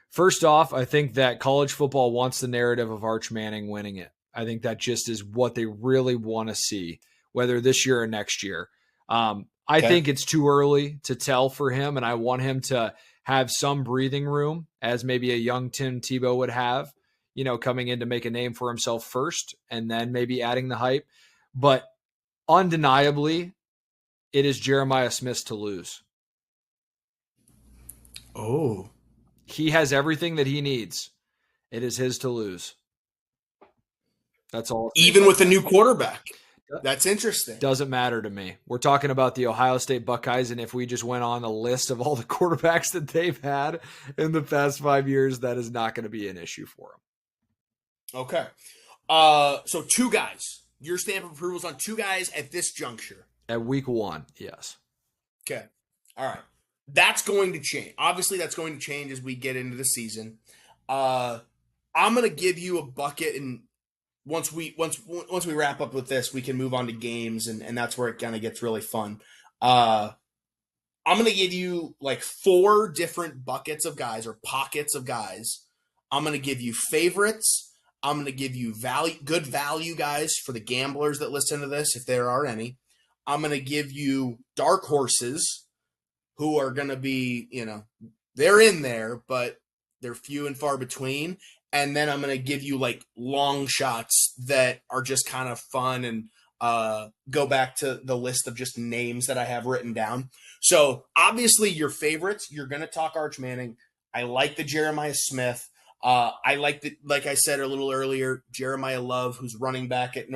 First off, I think that college football wants the narrative of Arch Manning winning it. I think that just is what they really want to see, whether this year or next year. I think it's too early to tell for him, and I want him to have some breathing room, as maybe a young Tim Tebow would have, coming in to make a name for himself first, and then maybe adding the hype. But undeniably, it is Jeremiah Smith's to lose. Oh. He has everything that he needs. It is his to lose. That's all. Even with a new quarterback. That's interesting. Doesn't matter to me. We're talking about the Ohio State Buckeyes, and if we just went on a list of all the quarterbacks that they've had in the past 5 years, that is not going to be an issue for them. Okay. So 2 guys. Your stamp of approval is on 2 guys at this juncture. At week 1, yes. Okay. All right. That's going to change. Obviously, that's going to change as we get into the season. I'm going to give you a bucket, and once we wrap up with this, we can move on to games, and that's where it kind of gets really fun. I'm going to give you like 4 different buckets of guys or pockets of guys. I'm going to give you favorites. I'm going to give you good value guys for the gamblers that listen to this, if there are any. I'm going to give you dark horses who are going to be, they're in there, but they're few and far between. And then I'm going to give you like long shots that are just kind of fun and go back to the list of just names that I have written down. So obviously your favorites, you're going to talk Arch Manning. I like the Jeremiah Smith. I like like I said a little earlier, Jeremiah Love, who's running back at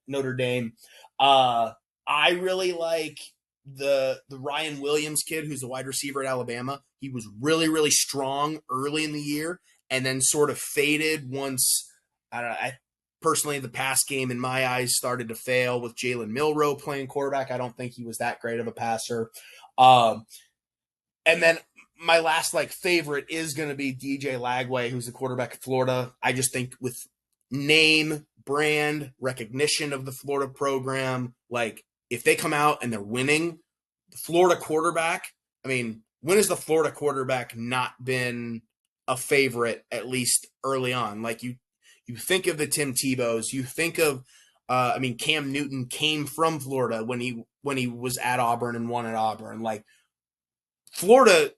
Notre Dame. I really like the Ryan Williams kid, who's the wide receiver at Alabama. He was really, really strong early in the year and then sort of faded once, I don't know, Personally, the pass game in my eyes started to fail with Jalen Milroe playing quarterback. I don't think he was that great of a passer. And then my last favorite is going to be DJ Lagway, who's the quarterback of Florida. I just think with name, brand, recognition of the Florida program, if they come out and they're winning, the Florida quarterback, I mean, when has the Florida quarterback not been a favorite, at least early on? You think of the Tim Tebows, you think of Cam Newton came from Florida when he was at Auburn and won at Auburn. Florida,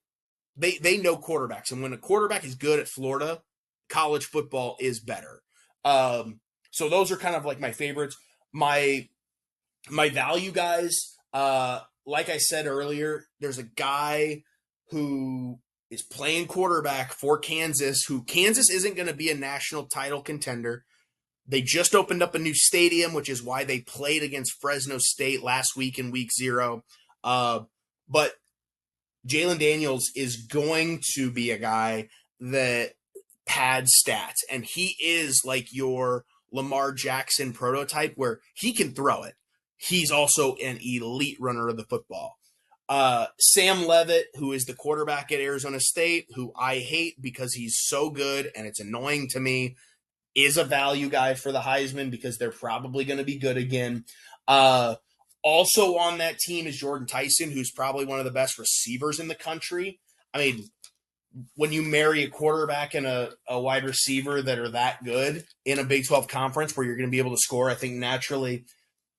they know quarterbacks, and when a quarterback is good at Florida, college football is better. So those are kind of my favorites. My value guys, like I said earlier, there's a guy who is playing quarterback for Kansas, who Kansas isn't going to be a national title contender. They just opened up a new stadium, which is why they played against Fresno State last week in week 0. But Jalen Daniels is going to be a guy that pads stats, and he is your Lamar Jackson prototype where he can throw it. He's also an elite runner of the football. Sam Leavitt, who is the quarterback at Arizona State, who I hate because he's so good and it's annoying to me, is a value guy for the Heisman because they're probably going to be good again. Also on that team is Jordan Tyson, who's probably one of the best receivers in the country. I mean, when you marry a quarterback and a wide receiver that are that good in a Big 12 conference where you're going to be able to score, I think naturally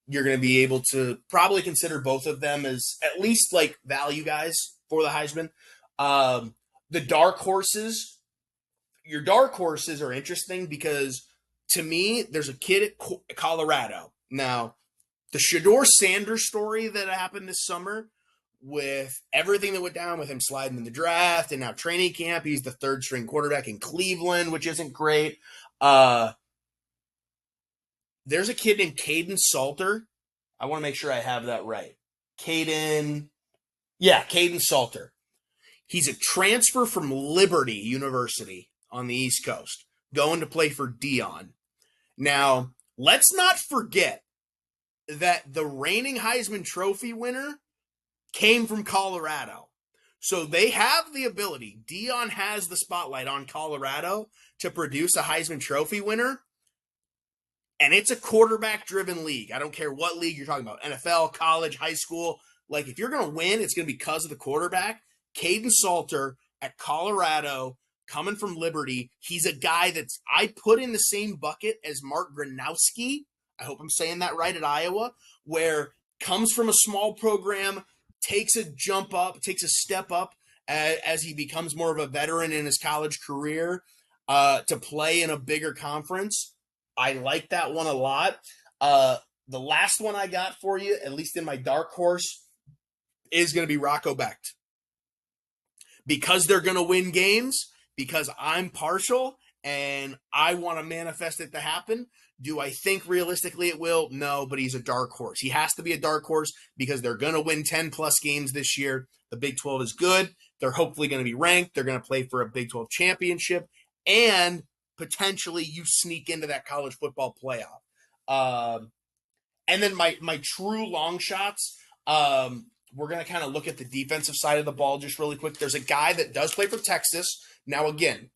you're going to be able to probably consider both of them as at least value guys for the Heisman. The dark horses, your dark horses are interesting because to me, there's a kid at Colorado. Now, the Shedeur Sanders story that happened this summer with everything that went down with him sliding in the draft and now training camp, he's the third string quarterback in Cleveland, which isn't great. There's a kid named Caden Salter. I want to make sure I have that right. Caden Salter. He's a transfer from Liberty University on the East Coast, going to play for Dion. Now, let's not forget that the reigning Heisman Trophy winner came from Colorado. So they have the ability, Dion has the spotlight on Colorado to produce a Heisman Trophy winner. And it's a quarterback-driven league. I don't care what league you're talking about, NFL, college, high school. If you're going to win, it's going to be because of the quarterback. Caden Salter at Colorado, coming from Liberty, he's a guy that's I put in the same bucket as Mark Gronowski. I hope I'm saying that right, at Iowa, where comes from a small program, takes a step up as he becomes more of a veteran in his college career to play in a bigger conference. I like that one a lot. The last one I got for you, at least in my dark horse, is going to be Rocco Becht. Because they're going to win games, because I'm partial, and I want to manifest it to happen. Do I think realistically it will? No, but he's a dark horse. He has to be a dark horse because they're going to win 10-plus games this year. The Big 12 is good. They're hopefully going to be ranked. They're going to play for a Big 12 championship, and potentially you sneak into that college football playoff. And then my true long shots, we're going to kind of look at the defensive side of the ball just really quick. There's a guy that does play for Texas. Now, again,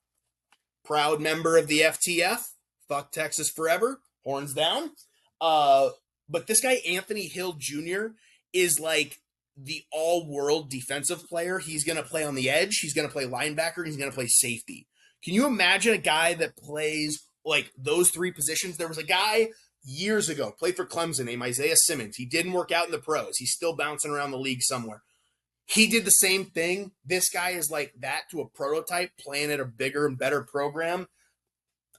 proud member of the FTF. Fuck Texas forever. Horns down. But this guy, Anthony Hill Jr., is the all-world defensive player. He's going to play on the edge. He's going to play linebacker. He's going to play safety. Can you imagine a guy that plays those three positions? There was a guy years ago, played for Clemson, named Isaiah Simmons. He didn't work out in the pros. He's still bouncing around the league somewhere. He did the same thing. This guy is like that to a prototype, playing at a bigger and better program.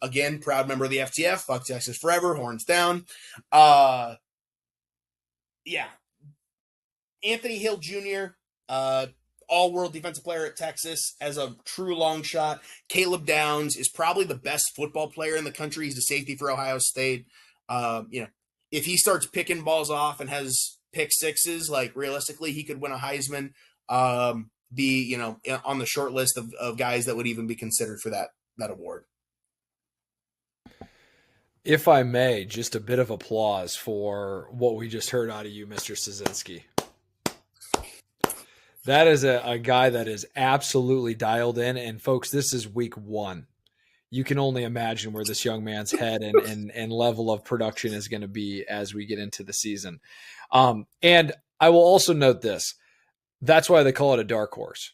Again, proud member of the FTF. Fuck Texas forever. Horns down. Yeah. Anthony Hill Jr., all-world defensive player at Texas as a true long shot. Caleb Downs is probably the best football player in the country. He's a safety for Ohio State. If he starts picking balls off and has pick sixes, realistically, he could win a Heisman, be, on the short list of guys that would even be considered for that award. If I may, just a bit of applause for what we just heard out of you, Mr. Szynski. That is a guy that is absolutely dialed in. And folks, this is week 1. You can only imagine where this young man's head and level of production is going to be as we get into the season. And I will also note this. That's why they call it a dark horse.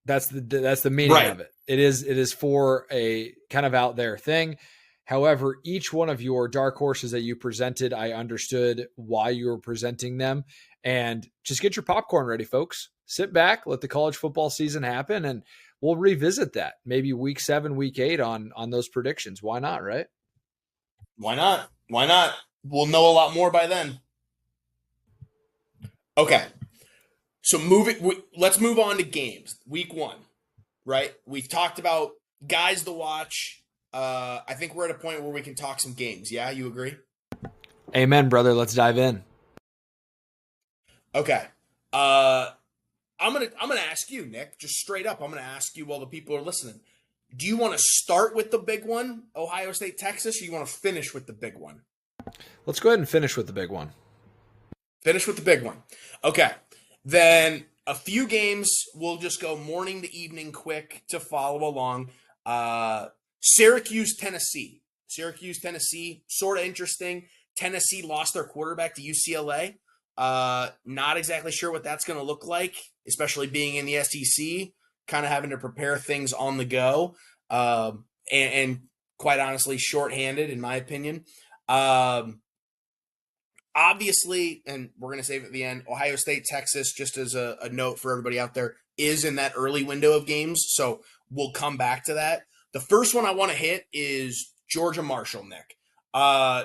That's the meaning of it. It is for a kind of out there thing. However, each one of your dark horses that you presented, I understood why you were presenting them. And just get your popcorn ready, folks. Sit back, let the college football season happen, and we'll revisit that maybe week 7, week 8 on those predictions. Why not, right? Why not? Why not? We'll know a lot more by then. Okay. So let's move on to games. Week 1, right? We've talked about guys to watch. I think we're at a point where we can talk some games. Yeah, you agree? Amen, brother. Let's dive in. Okay. I'm gonna ask you, Nick, just straight up. I'm gonna ask you while the people are listening. Do you want to start with the big one, Ohio State, Texas, or you want to finish with the big one? Let's go ahead and finish with the big one. Finish with the big one. Okay. Then a few games. We'll just go morning to evening quick to follow along. Syracuse, Tennessee. Syracuse, Tennessee, sort of interesting. Tennessee lost their quarterback to UCLA. Not exactly sure what that's going to look like, especially being in the SEC, kind of having to prepare things on the go, and quite honestly, shorthanded in my opinion. Obviously, and we're going to save it at the end, Ohio State, Texas, just as a note for everybody out there, is in that early window of games, so we'll come back to that. The first one I want to hit is Georgia Marshall, Nick.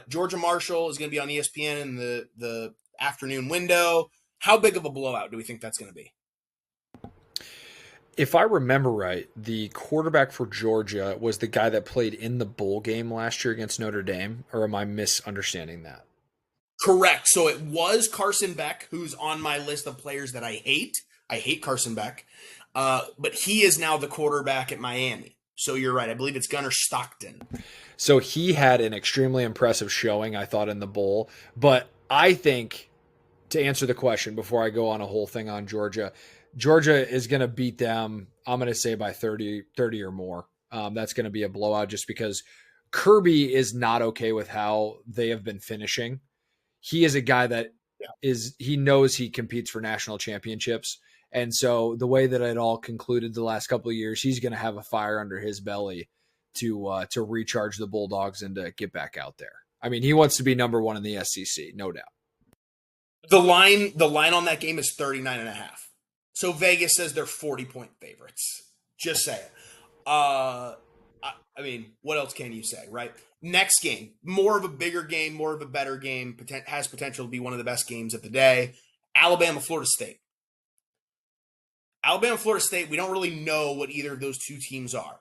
Georgia Marshall is going to be on ESPN in the afternoon window. How big of a blowout do we think that's going to be? If I remember right, the quarterback for Georgia was the guy that played in the bowl game last year against Notre Dame, or am I misunderstanding that? Correct. So it was Carson Beck, who's on my list of players that I hate. I hate Carson Beck. But he is now the quarterback at Miami. So you're right. I believe it's Gunnar Stockton. So he had an extremely impressive showing, I thought, in the bowl. But I think, to answer the question before I go on a whole thing on Georgia, Georgia is going to beat them, I'm going to say by 30 or more. That's going to be a blowout just because Kirby is not okay with how they have been finishing. He is a guy that he knows he competes for national championships. And so the way that it all concluded the last couple of years, he's going to have a fire under his belly to recharge the Bulldogs and to get back out there. I mean, he wants to be number 1 in the SEC, no doubt. The line on that game is 39.5. So Vegas says they're 40-point favorites. Just say it. I mean, what else can you say, right? Next game, more of a bigger game, more of a better game, has potential to be one of the best games of the day. Alabama, Florida State. Alabama, Florida State, we don't really know what either of those two teams are.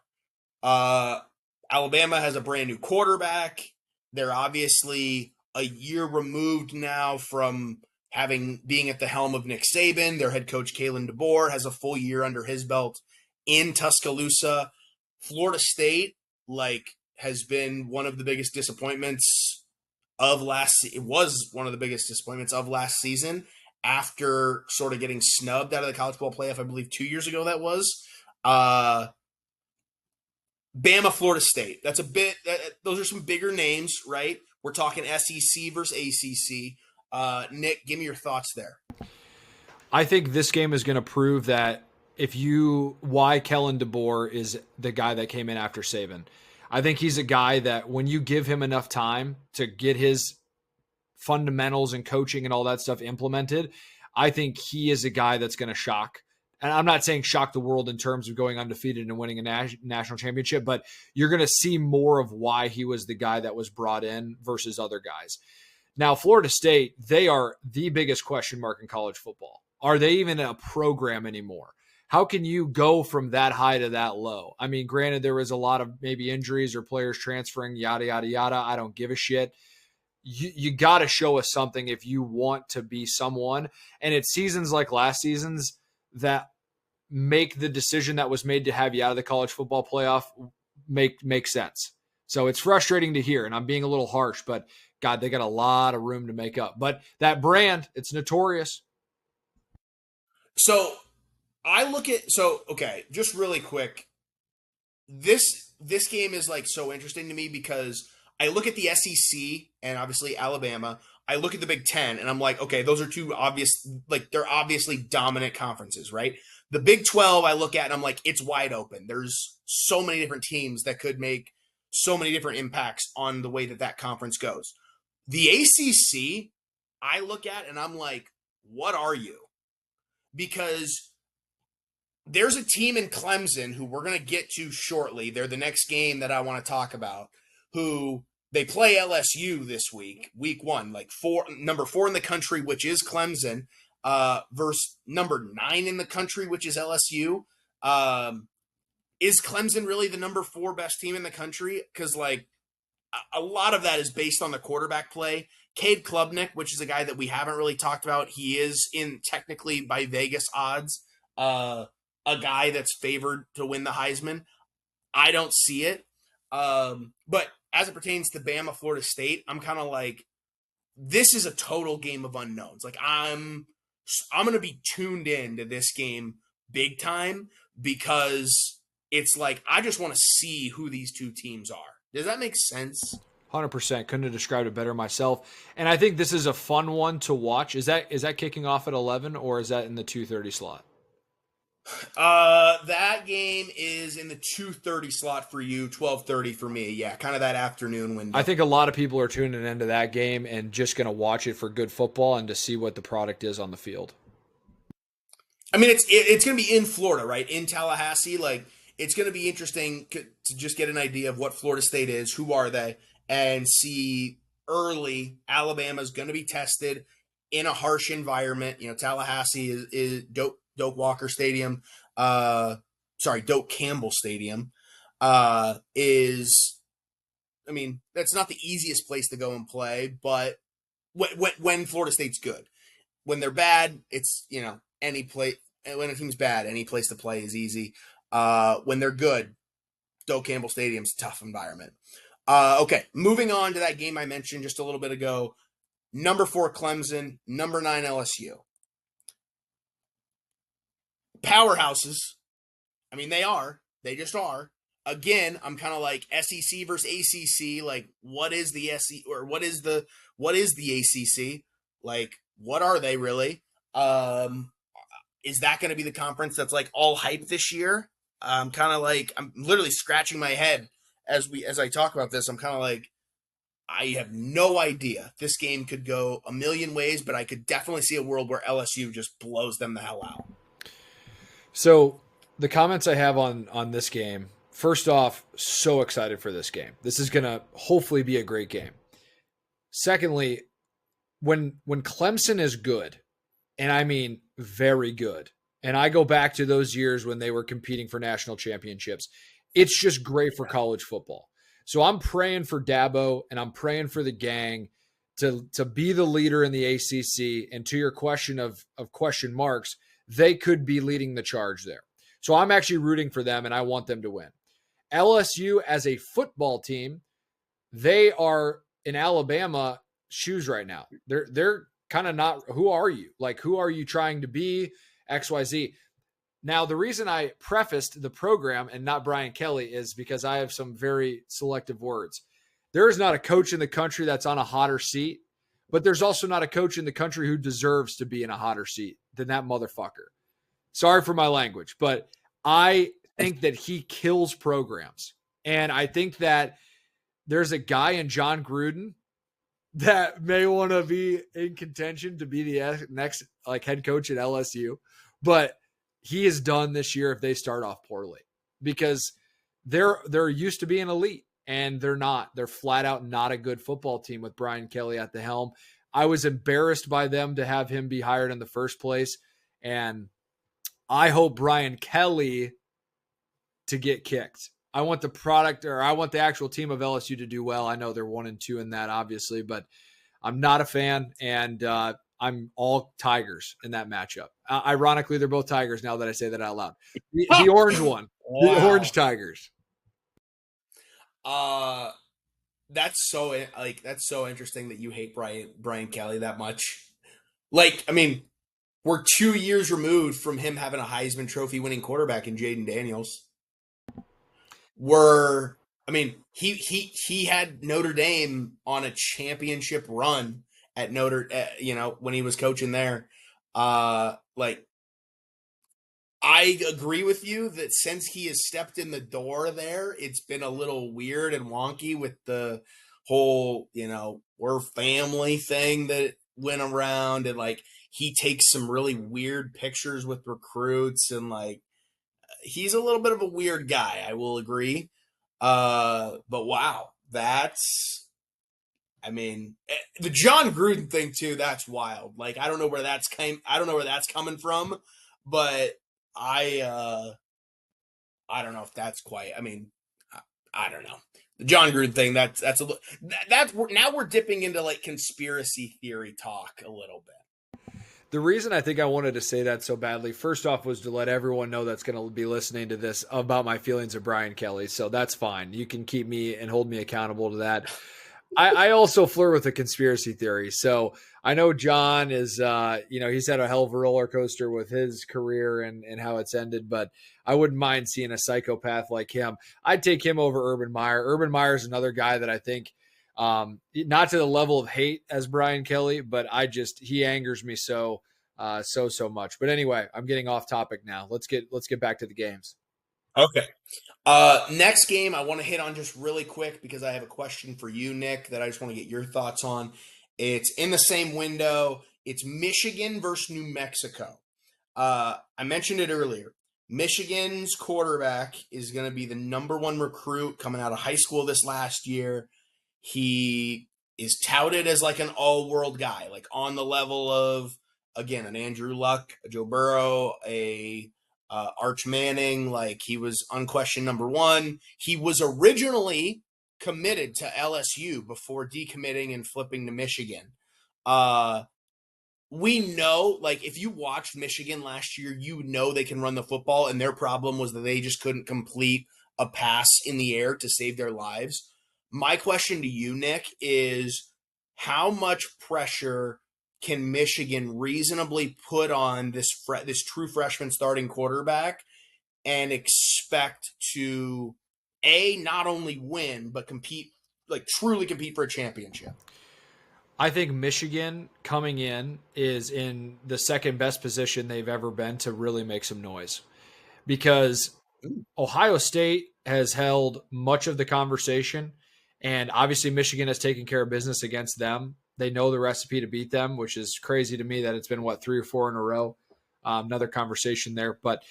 Alabama has a brand new quarterback. They're obviously a year removed now from being at the helm of Nick Saban. Their head coach, Kalen DeBoer, has a full year under his belt in Tuscaloosa. Florida State, has been one of the biggest disappointments of it was one of the biggest disappointments of last season after sort of getting snubbed out of the college football playoff, I believe 2 years ago that was. Bama, Florida State. Those are some bigger names, right? We're talking SEC versus ACC. Nick, give me your thoughts there. I think this game is going to prove that why Kellen DeBoer is the guy that came in after Saban. I think he's a guy that when you give him enough time to get his fundamentals and coaching and all that stuff implemented, I think he is a guy that's going to shock. And I'm not saying shock the world in terms of going undefeated and winning a national championship, but you're going to see more of why he was the guy that was brought in versus other guys. Now, Florida State, they are the biggest question mark in college football. Are they even a program anymore? How can you go from that high to that low? I mean, granted, there was a lot of maybe injuries or players transferring, yada, yada, yada. I don't give a shit. You got to show us something if you want to be someone. And it's seasons like last season's that make the decision that was made to have you out of the college football playoff make sense. So it's frustrating to hear, and I'm being a little harsh, but God, they got a lot of room to make up. But that brand, it's notorious. So I look at okay, just really quick. This game is like so interesting to me because I look at the SEC and obviously Alabama. I look at the Big Ten and I'm like, okay, those are two obvious, like they're obviously dominant conferences, right? The Big 12 I look at and I'm like, it's wide open. There's so many different teams that could make so many different impacts on the way that that conference goes. The ACC I look at and I'm like, what are you? Because there's a team in Clemson who we're going to get to shortly. They're the next game that I want to talk about, who they play LSU this week, week 1, like number 4 in the country, which is Clemson, versus number 9 in the country, which is LSU. Is Clemson really the number 4 best team in the country? Because like a lot of that is based on the quarterback play. Cade Klubnik, which is a guy that we haven't really talked about, he is in technically by Vegas odds, a guy that's favored to win the Heisman. I don't see it. But as it pertains to Bama, Florida State, I'm kind of like, this is a total game of unknowns. Like I'm going to be tuned in to this game big time because it's like, I just want to see who these two teams are. Does that make sense? 100%. Couldn't have described it better myself. And I think this is a fun one to watch. Is that kicking off at 11 or is that in the 2:30 slot? That game is in the 2:30 slot for you, 12:30 for me. Yeah, kind of that afternoon window. I think a lot of people are tuning into that game and just going to watch it for good football and to see what the product is on the field. I mean, it's going to be in Florida, right? In Tallahassee. Like, it's going to be interesting to just get an idea of what Florida State is, who are they, and see early Alabama's going to be tested in a harsh environment. You know, Tallahassee is Doak Walker Stadium, Doak Campbell Stadium, is, I mean, that's not the easiest place to go and play, but when Florida State's good. When they're bad, it's, you know, any place, when a team's bad, any place to play is easy. When they're good, Doak Campbell Stadium's a tough environment. Okay, moving on to that game I mentioned just a little bit ago. Number 4 Clemson, number 9 LSU. Powerhouses. I mean, they just are. Again, I'm kind of like SEC versus ACC. Like, what is the SEC or what is the ACC? Like, what are they really? Is that going to be the conference that's like all hype this year? I'm kind of like, I'm literally scratching my head as I talk about this. I'm kind of like, I have no idea. This game could go a million ways, but I could definitely see a world where LSU just blows them the hell out. So the comments I have on this game, first off, so excited for this game. This is going to hopefully be a great game. Secondly, when Clemson is good, and I mean very good, and I go back to those years when they were competing for national championships, it's just great for college football. So I'm praying for Dabo and I'm praying for the gang to be the leader in the ACC. And to your question of question marks, they could be leading the charge there. So I'm actually rooting for them and I want them to win. LSU as a football team, they are in Alabama shoes right now. They're kind of not, who are you? Like, who are you trying to be? XYZ. Now, the reason I prefaced the program and not Brian Kelly is because I have some very selective words. There is not a coach in the country that's on a hotter seat, but there's also not a coach in the country who deserves to be in a hotter seat than that motherfucker. Sorry for my language, but I think that he kills programs. And I think that there's a guy in John Gruden that may want to be in contention to be the next like head coach at LSU, but he is done this year if they start off poorly because they're used to being elite and they're not. They're flat out not a good football team with Brian Kelly at the helm. I was embarrassed by them to have him be hired in the first place. And I hope Brian Kelly to get kicked. I want the product, or I want the actual team of LSU to do well. I know they're 1-2 in that, obviously, but I'm not a fan, and I'm all Tigers in that matchup. Ironically, they're both Tigers now that I say that out loud. The orange one, wow. The orange Tigers. Uh, that's so interesting that you hate Brian Kelly that much. Like, I mean, we're 2 years removed from him having a Heisman Trophy winning quarterback in Jaden Daniels. We're, I mean, he had Notre Dame on a championship run at when he was coaching there. Like, I agree with you that since he has stepped in the door there, it's been a little weird and wonky with the whole, we're family thing that went around, and like he takes some really weird pictures with recruits, and like he's a little bit of a weird guy, I will agree. But wow, the John Gruden thing too, that's wild. Like I don't know where that's coming from, but I I don't know if that's quite. I don't know. The John Gruden thing. That's now we're dipping into like conspiracy theory talk a little bit. The reason I think I wanted to say that so badly, first off, was to let everyone know that's going to be listening to this about my feelings of Brian Kelly. So that's fine. You can keep me and hold me accountable to that. I also flirt with a conspiracy theory. So I know John is, he's had a hell of a roller coaster with his career and how it's ended, but I wouldn't mind seeing a psychopath like him. I'd take him over Urban Meyer. Urban Meyer is another guy that I think, not to the level of hate as Brian Kelly, but he angers me so much. But anyway, I'm getting off topic now. Let's get back to the games. Okay. Next game I want to hit on just really quick because I have a question for you, Nick, that I just want to get your thoughts on. It's in the same window. It's Michigan versus New Mexico. I mentioned it earlier. Michigan's quarterback is going to be the number one recruit coming out of high school this last year. He is touted as like an all-world guy, like on the level of, again, an Andrew Luck, a Joe Burrow, a Arch Manning. Like he was unquestioned number one. He was originally committed to LSU before decommitting and flipping to Michigan. We know, like, if you watched Michigan last year, you know they can run the football, and their problem was that they just couldn't complete a pass in the air to save their lives. My question to you, Nick, is how much pressure can Michigan reasonably put on this true freshman starting quarterback and expect to, not only win, but compete, like truly compete for a championship? I think Michigan coming in is in the second best position they've ever been to really make some noise, because Ohio State has held much of the conversation, and obviously Michigan has taken care of business against them. They know the recipe to beat them, which is crazy to me that it's been, 3 or 4 in a row. Another conversation there. But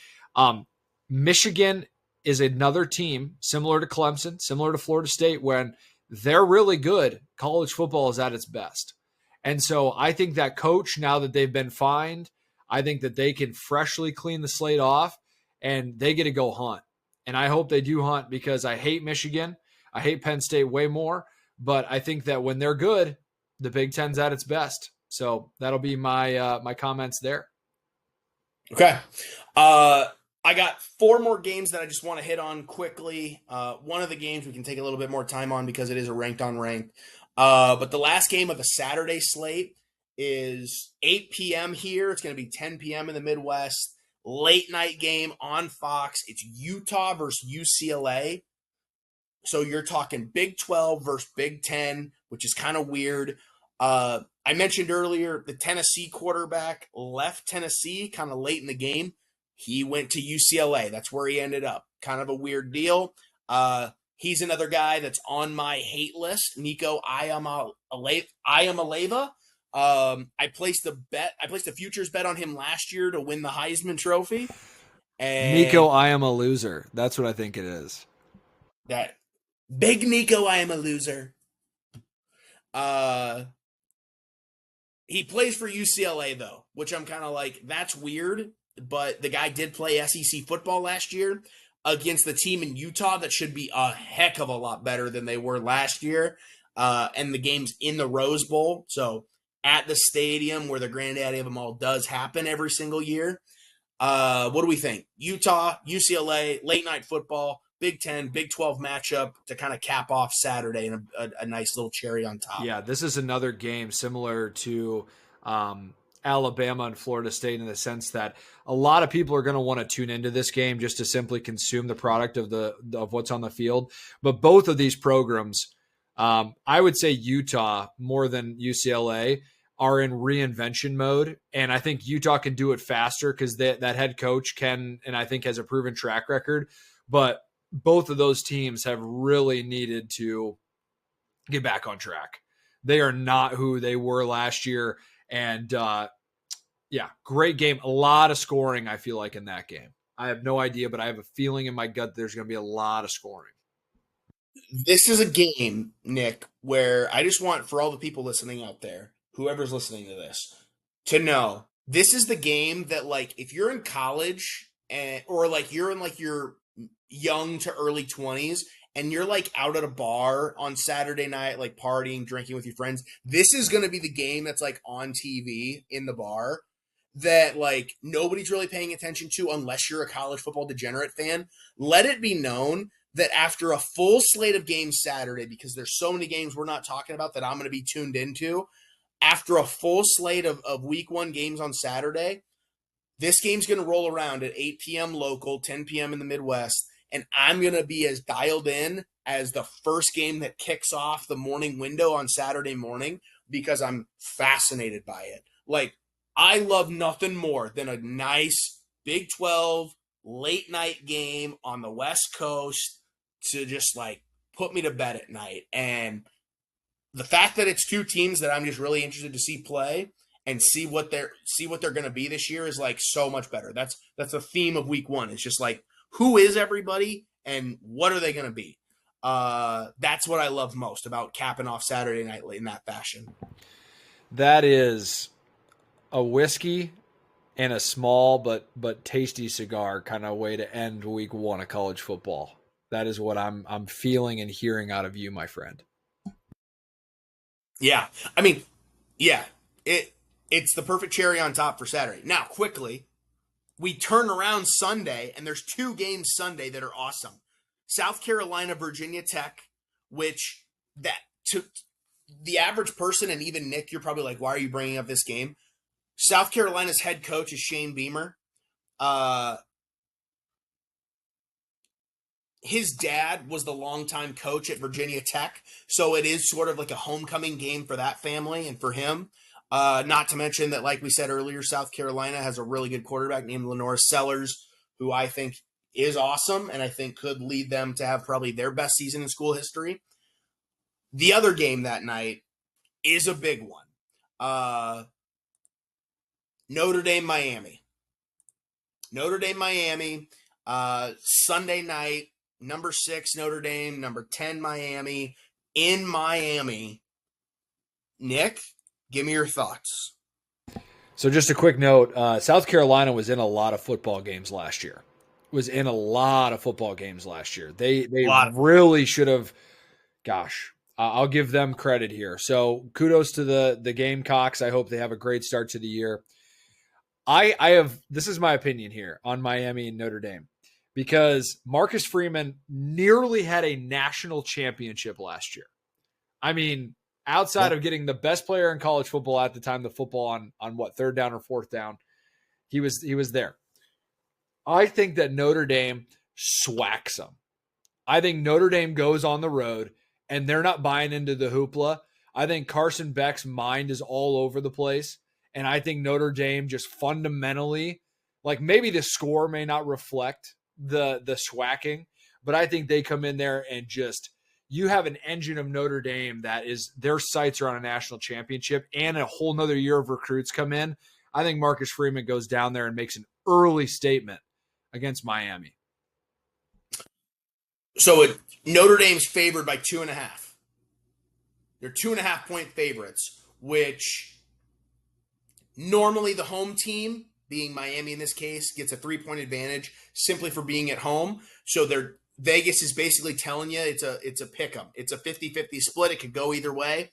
Michigan is another team similar to Clemson, similar to Florida State, when they're really good. College football is at its best. And so I think that coach, now that they've been fined, I think that they can freshly clean the slate off and they get to go hunt. And I hope they do hunt, because I hate Michigan. I hate Penn State way more. But I think that when they're good, the Big Ten's at its best. So that'll be my comments there. Okay. I got 4 more games that I just want to hit on quickly. One of the games we can take a little bit more time on because it is a ranked on ranked. But the last game of the Saturday slate is 8 p.m. here. It's going to be 10 p.m. in the Midwest. Late night game on Fox. It's Utah versus UCLA. So you're talking Big 12 versus Big 10, which is kind of weird. I mentioned earlier the Tennessee quarterback left Tennessee kind of late in the game. He went to UCLA. That's where he ended up. Kind of a weird deal. He's another guy that's on my hate list. Nico Iamaleava. I placed a futures bet on him last year to win the Heisman Trophy. And Nico, I am a loser. That's what I think it is. That big Nico, I am a loser. He plays for UCLA though, which I'm kind of like, that's weird. But the guy did play SEC football last year against the team in Utah that should be a heck of a lot better than they were last year. And the game's in the Rose Bowl, so at the stadium where the granddaddy of them all does happen every single year. What do we think? Utah, UCLA, late night football. Big 10, Big 12 matchup to kind of cap off Saturday and a nice little cherry on top. Yeah, this is another game similar to Alabama and Florida State in the sense that a lot of people are going to want to tune into this game just to simply consume the product of what's on the field. But both of these programs, I would say Utah more than UCLA, are in reinvention mode, and I think Utah can do it faster because that head coach can, and I think has a proven track record. But both of those teams have really needed to get back on track. They are not who they were last year. And yeah, great game. A lot of scoring, I feel like, in that game. I have no idea, but I have a feeling in my gut there's going to be a lot of scoring. This is a game, Nick, where I just want for all the people listening out there, whoever's listening to this, to know this is the game that, like, if you're in college or like you're in like your young to early 20s and you're like out at a bar on Saturday night, like partying, drinking with your friends, this is going to be the game that's like on TV in the bar that like nobody's really paying attention to unless you're a college football degenerate fan. Let it be known that after a full slate of games Saturday, because there's so many games we're not talking about that I'm going to be tuned into, after a full slate of week one games on Saturday, this game's going to roll around at 8 p.m. local, 10 p.m. in the Midwest, and I'm going to be as dialed in as the first game that kicks off the morning window on Saturday morning because I'm fascinated by it. Like, I love nothing more than a nice Big 12 late night game on the West Coast to just like put me to bed at night. And the fact that it's two teams that I'm just really interested to see play and see what they're going to be this year is like so much better. That's the theme of week one. It's just like, who is everybody and what are they going to be? That's what I love most about capping off Saturday night in that fashion. That is a whiskey and a small but tasty cigar kind of way to end week one of college football. That is what I'm feeling and hearing out of you, my friend. Yeah. I mean, yeah. It's the perfect cherry on top for Saturday. Now, quickly, we turn around Sunday, and there's two games Sunday that are awesome. South Carolina, Virginia Tech, which that to the average person, and even Nick, you're probably like, why are you bringing up this game? South Carolina's head coach is Shane Beamer. His dad was the longtime coach at Virginia Tech, so it is sort of like a homecoming game for that family and for him. Not to mention that, like we said earlier, South Carolina has a really good quarterback named Lenore Sellers, who I think is awesome and I think could lead them to have probably their best season in school history. The other game that night is a big one. Notre Dame, Miami. Notre Dame, Miami. Sunday night, number 6 Notre Dame, number 10 Miami, in Miami. Nick, give me your thoughts. So just a quick note, South Carolina was in a lot of football games last year. They really should have, gosh, I'll give them credit here. So kudos to the Gamecocks. I hope they have a great start to the year. This is my opinion here on Miami and Notre Dame, because Marcus Freeman nearly had a national championship last year. I mean, outside of getting the best player in college football at the time, the football on what, third down or fourth down, he was there. I think that Notre Dame swacks them. I think Notre Dame goes on the road and they're not buying into the hoopla. I think Carson Beck's mind is all over the place. And I think Notre Dame just fundamentally, like, maybe the score may not reflect the swacking, but I think they come in there and just, you have an engine of Notre Dame that is, their sights are on a national championship and a whole nother year of recruits come in. I think Marcus Freeman goes down there and makes an early statement against Miami. So Notre Dame's favored by 2.5. They're 2.5 point favorites, which normally the home team, being Miami in this case, gets a 3-point advantage simply for being at home. So Vegas is basically telling you it's a pick 'em. It's a 50-50 split. It could go either way.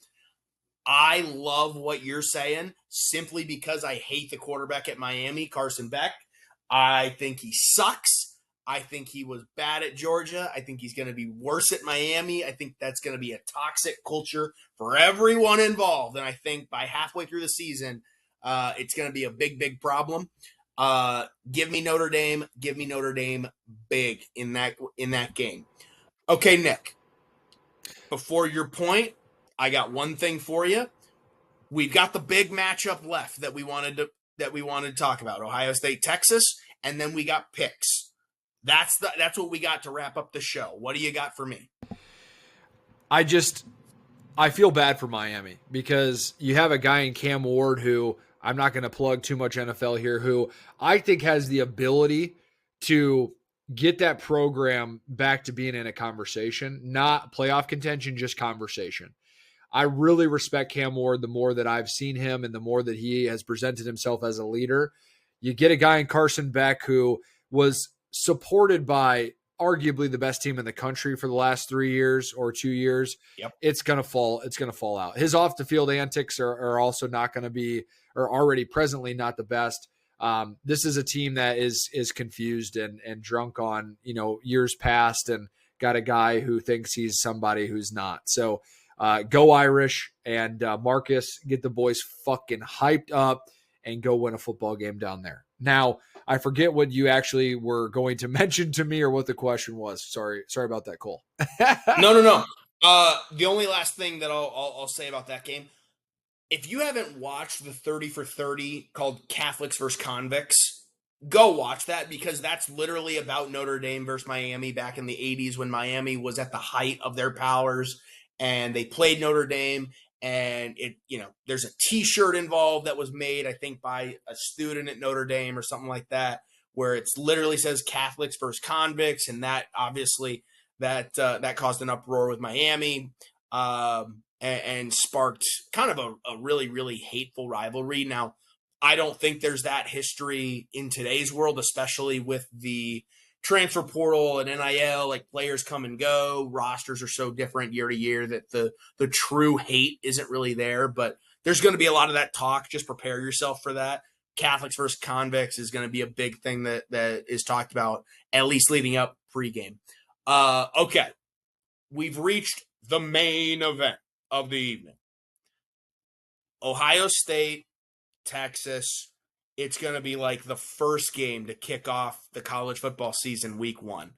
I love what you're saying simply because I hate the quarterback at Miami, Carson Beck. I think he sucks. I think he was bad at Georgia. I think he's going to be worse at Miami. I think that's going to be a toxic culture for everyone involved. And I think by halfway through the season, it's going to be a big, big problem. Give me Notre Dame. Give me Notre Dame big in that game. Okay, Nick. Before your point, I got one thing for you. We've got the big matchup left that we wanted to talk about. Ohio State, Texas, and then we got picks. That's what we got to wrap up the show. What do you got for me? I feel bad for Miami because you have a guy in Cam Ward who, I'm not going to plug too much NFL here, who I think has the ability to get that program back to being in a conversation, not playoff contention, just conversation. I really respect Cam Ward the more that I've seen him and the more that he has presented himself as a leader. You get a guy in Carson Beck who was supported by arguably the best team in the country for the last 3 years or 2 years. Yep. It's going to fall out. His off the field antics are also not going to be, or already presently not the best. This is a team that is confused and drunk on, years past, and got a guy who thinks he's somebody who's not. So go Irish, and Marcus, get the boys fucking hyped up and go win a football game down there. Now, I forget what you actually were going to mention to me or what the question was. Sorry about that, Cole. No. The only last thing that I'll say about that game, if you haven't watched the 30 for 30 called Catholics versus Convicts, go watch that, because that's literally about Notre Dame versus Miami back in the 80s when Miami was at the height of their powers and they played Notre Dame. And there's a T-shirt involved that was made, I think, by a student at Notre Dame or something like that, where it literally says Catholics versus Convicts, and that obviously that caused an uproar with Miami and sparked kind of a really, really hateful rivalry. Now, I don't think there's that history in today's world, especially with the transfer portal and NIL, like players come and go, rosters are so different year to year that the true hate isn't really there, but there's going to be a lot of that talk. Just prepare yourself for that. Catholics versus Convicts is going to be a big thing that is talked about, at least leading up pregame. Okay. We've reached the main event of the evening. Ohio State, Texas. It's going to be like the first game to kick off the college football season week 1.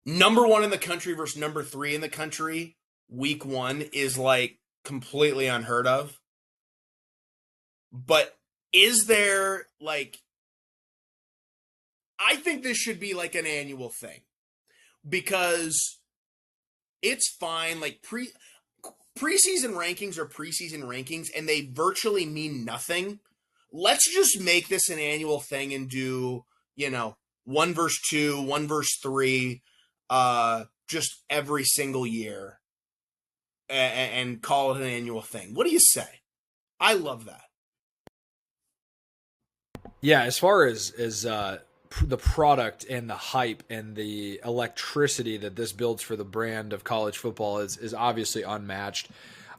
Number 1 in the country versus number 3 in the country week 1 is like completely unheard of. But is there I think this should be like an annual thing, because it's fine. Like preseason rankings are preseason rankings, and they virtually mean nothing. Let's just make this an annual thing and do, 1 versus 2, 1 versus 3, just every single year, and call it an annual thing. What do you say? I love that. Yeah, as far as the product and the hype and the electricity that this builds for the brand of college football is obviously unmatched.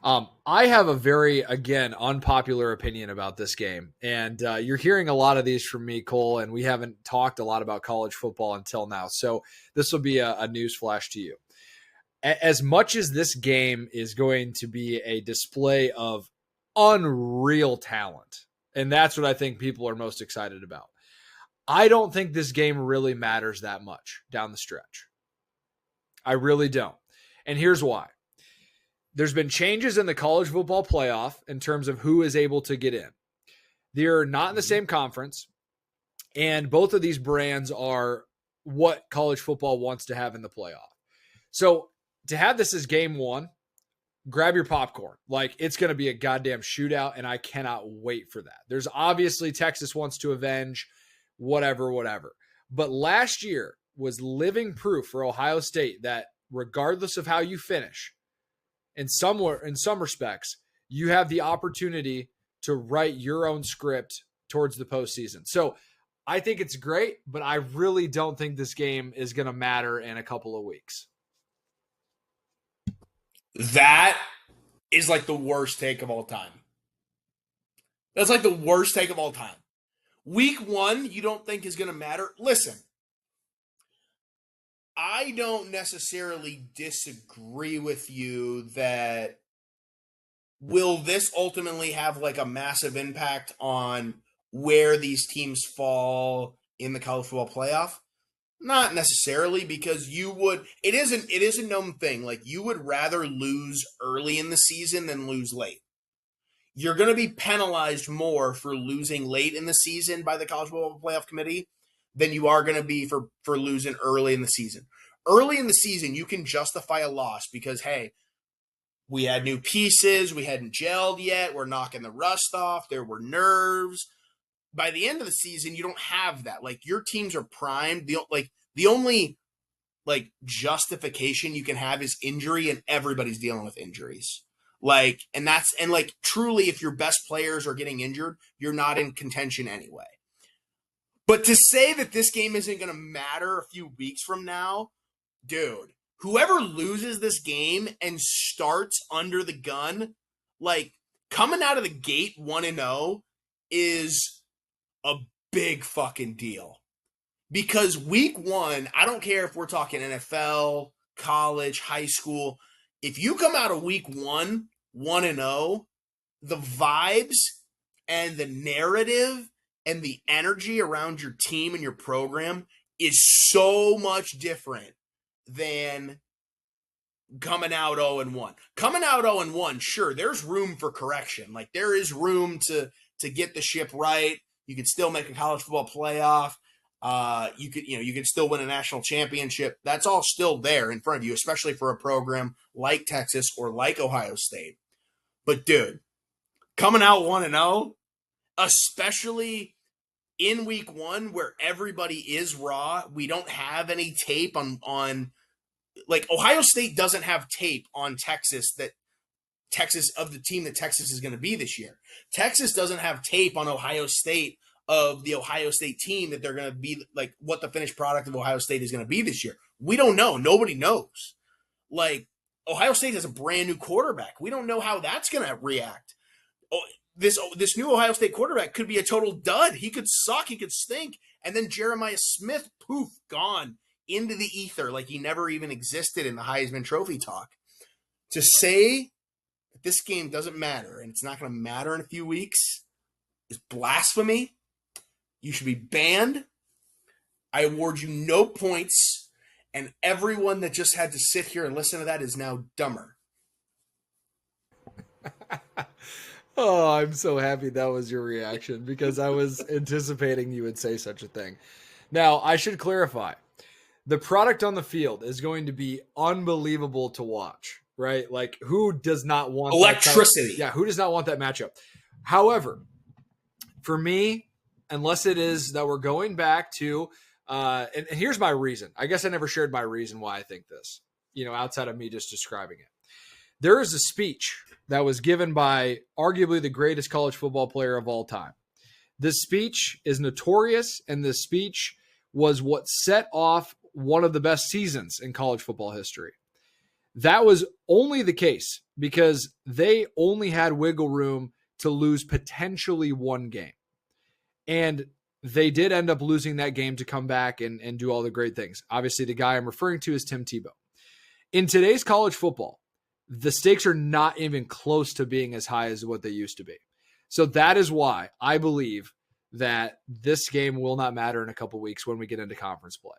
I have a very, again, unpopular opinion about this game. And you're hearing a lot of these from me, Cole, and we haven't talked a lot about college football until now. So this will be a news flash to you. As much as this game is going to be a display of unreal talent, and that's what I think people are most excited about, I don't think this game really matters that much down the stretch. I really don't. And here's why. There's been changes in the college football playoff in terms of who is able to get in. They're not in the same conference, and both of these brands are what college football wants to have in the playoff. So to have this as game 1, grab your popcorn. Like, it's going to be a goddamn shootout, and I cannot wait for that. There's obviously Texas wants to avenge whatever. But last year was living proof for Ohio State that regardless of how you finish, in some respects, you have the opportunity to write your own script towards the postseason. So I think it's great, but I really don't think this game is going to matter in a couple of weeks. That is like the worst take of all time. That's like the worst take of all time. Week 1, you don't think is going to matter? Listen, I don't necessarily disagree with you that will this ultimately have like a massive impact on where these teams fall in the college football playoff? Not necessarily, because it is a known thing. Like, you would rather lose early in the season than lose late. You're going to be penalized more for losing late in the season by the college football playoff committee than you are going to be for losing early in the season. Early in the season, you can justify a loss because, hey, we had new pieces, we hadn't gelled yet, we're knocking the rust off, there were nerves. By the end of the season, you don't have that. Like, your teams are primed. The only like justification you can have is injury, and everybody's dealing with injuries. Like, and truly, if your best players are getting injured, you're not in contention anyway. But to say that this game isn't going to matter a few weeks from now, dude, whoever loses this game and starts under the gun, like, coming out of the gate 1-0 is a big fucking deal. Because week 1, I don't care if we're talking NFL, college, high school, if you come out of week 1, 1-0, the vibes and the narrative and the energy around your team and your program is so much different than coming out 0-1. Coming out 0-1, sure, there's room for correction. Like, there is room to get the ship right. You could still make a college football playoff. You could still win a national championship. That's all still there in front of you, especially for a program like Texas or like Ohio State. But dude, coming out 1-0, especially in week 1 where everybody is raw, we don't have any tape on like, Ohio State doesn't have tape on Texas of the team that Texas is going to be this year. Texas doesn't have tape on Ohio State of the Ohio State team that they're going to be, like, what the finished product of Ohio State is going to be this year. We don't know. Nobody knows. Like, Ohio State has a brand new quarterback. We don't know how that's going to react. This new Ohio State quarterback could be a total dud. He could suck. He could stink. And then Jeremiah Smith, poof, gone into the ether like he never even existed in the Heisman Trophy talk. To say that this game doesn't matter and it's not going to matter in a few weeks is blasphemy. You should be banned. I award you no points, and everyone that just had to sit here and listen to that is now dumber. Oh, I'm so happy that was your reaction, because I was anticipating you would say such a thing. Now, I should clarify. The product on the field is going to be unbelievable to watch, right? Like, who does not want electricity? Who does not want that matchup? However, for me, unless it is that we're going back to, and here's my reason. I guess I never shared my reason why I think this, outside of me just describing it. There is a speech that was given by arguably the greatest college football player of all time. This speech is notorious, and this speech was what set off one of the best seasons in college football history. That was only the case because they only had wiggle room to lose potentially one game. And they did end up losing that game to come back and do all the great things. Obviously, the guy I'm referring to is Tim Tebow. In today's college football, the stakes are not even close to being as high as what they used to be. So that is why I believe that this game will not matter in a couple weeks when we get into conference play.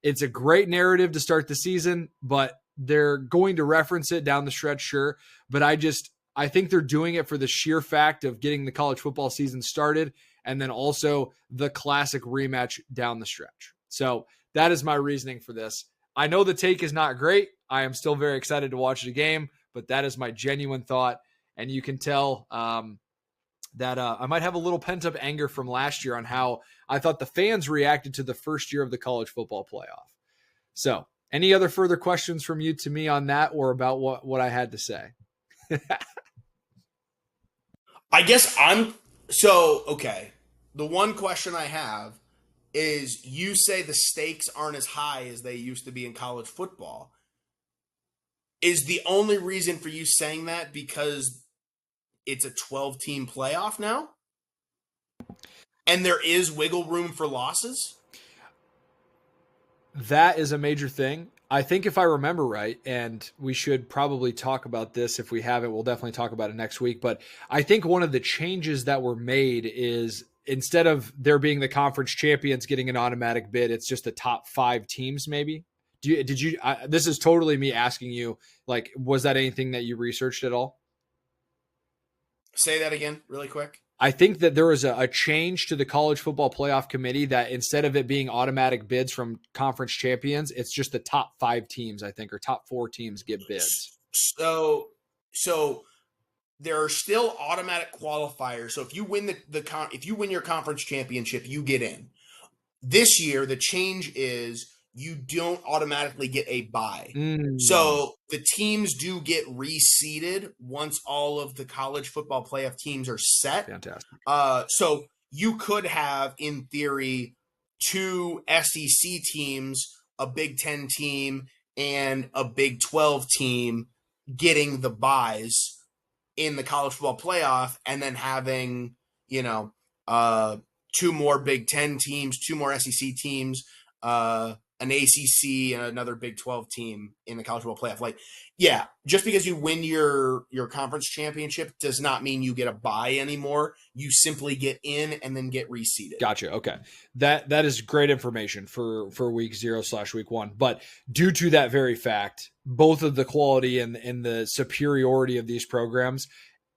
It's a great narrative to start the season, but they're going to reference it down the stretch, sure. But I think they're doing it for the sheer fact of getting the college football season started, and then also the classic rematch down the stretch. So that is my reasoning for this. I know the take is not great. I am still very excited to watch the game, but that is my genuine thought. And you can tell that I might have a little pent-up anger from last year on how I thought the fans reacted to the first year of the college football playoff. So any other further questions from you to me on that, or about what I had to say? I guess okay. The one question I have is, you say the stakes aren't as high as they used to be in college football. Is the only reason for you saying that because it's a 12-team playoff now? And there is wiggle room for losses? That is a major thing. I think if I remember right, and we should probably talk about this if we haven't, we'll definitely talk about it next week. But I think one of the changes that were made is instead of there being the conference champions getting an automatic bid, it's just the top 5 teams maybe. This is totally me asking you, like, was that anything that you researched at all? Say that again really quick. I think that there was a change to the college football playoff committee that instead of it being automatic bids from conference champions, it's just the top 5 teams, I think, or top 4 teams get bids. So there are still automatic qualifiers. So if you win if you win your conference championship, you get in. This year, the change is you don't automatically get a bye. So the teams do get reseeded once all of the college football playoff teams are set. Fantastic. So you could have, in theory, 2 SEC teams, a Big Ten team, and a Big 12 team getting the byes in the college football playoff, and then having, 2 more Big Ten teams, 2 more SEC teams, an ACC, and another Big 12 team in the college football playoff. Like, yeah, just because you win your conference championship does not mean you get a bye anymore. You simply get in and then get reseeded. Gotcha. Okay. That is great information for week 0/week 1. But due to that very fact, both of the quality and the superiority of these programs,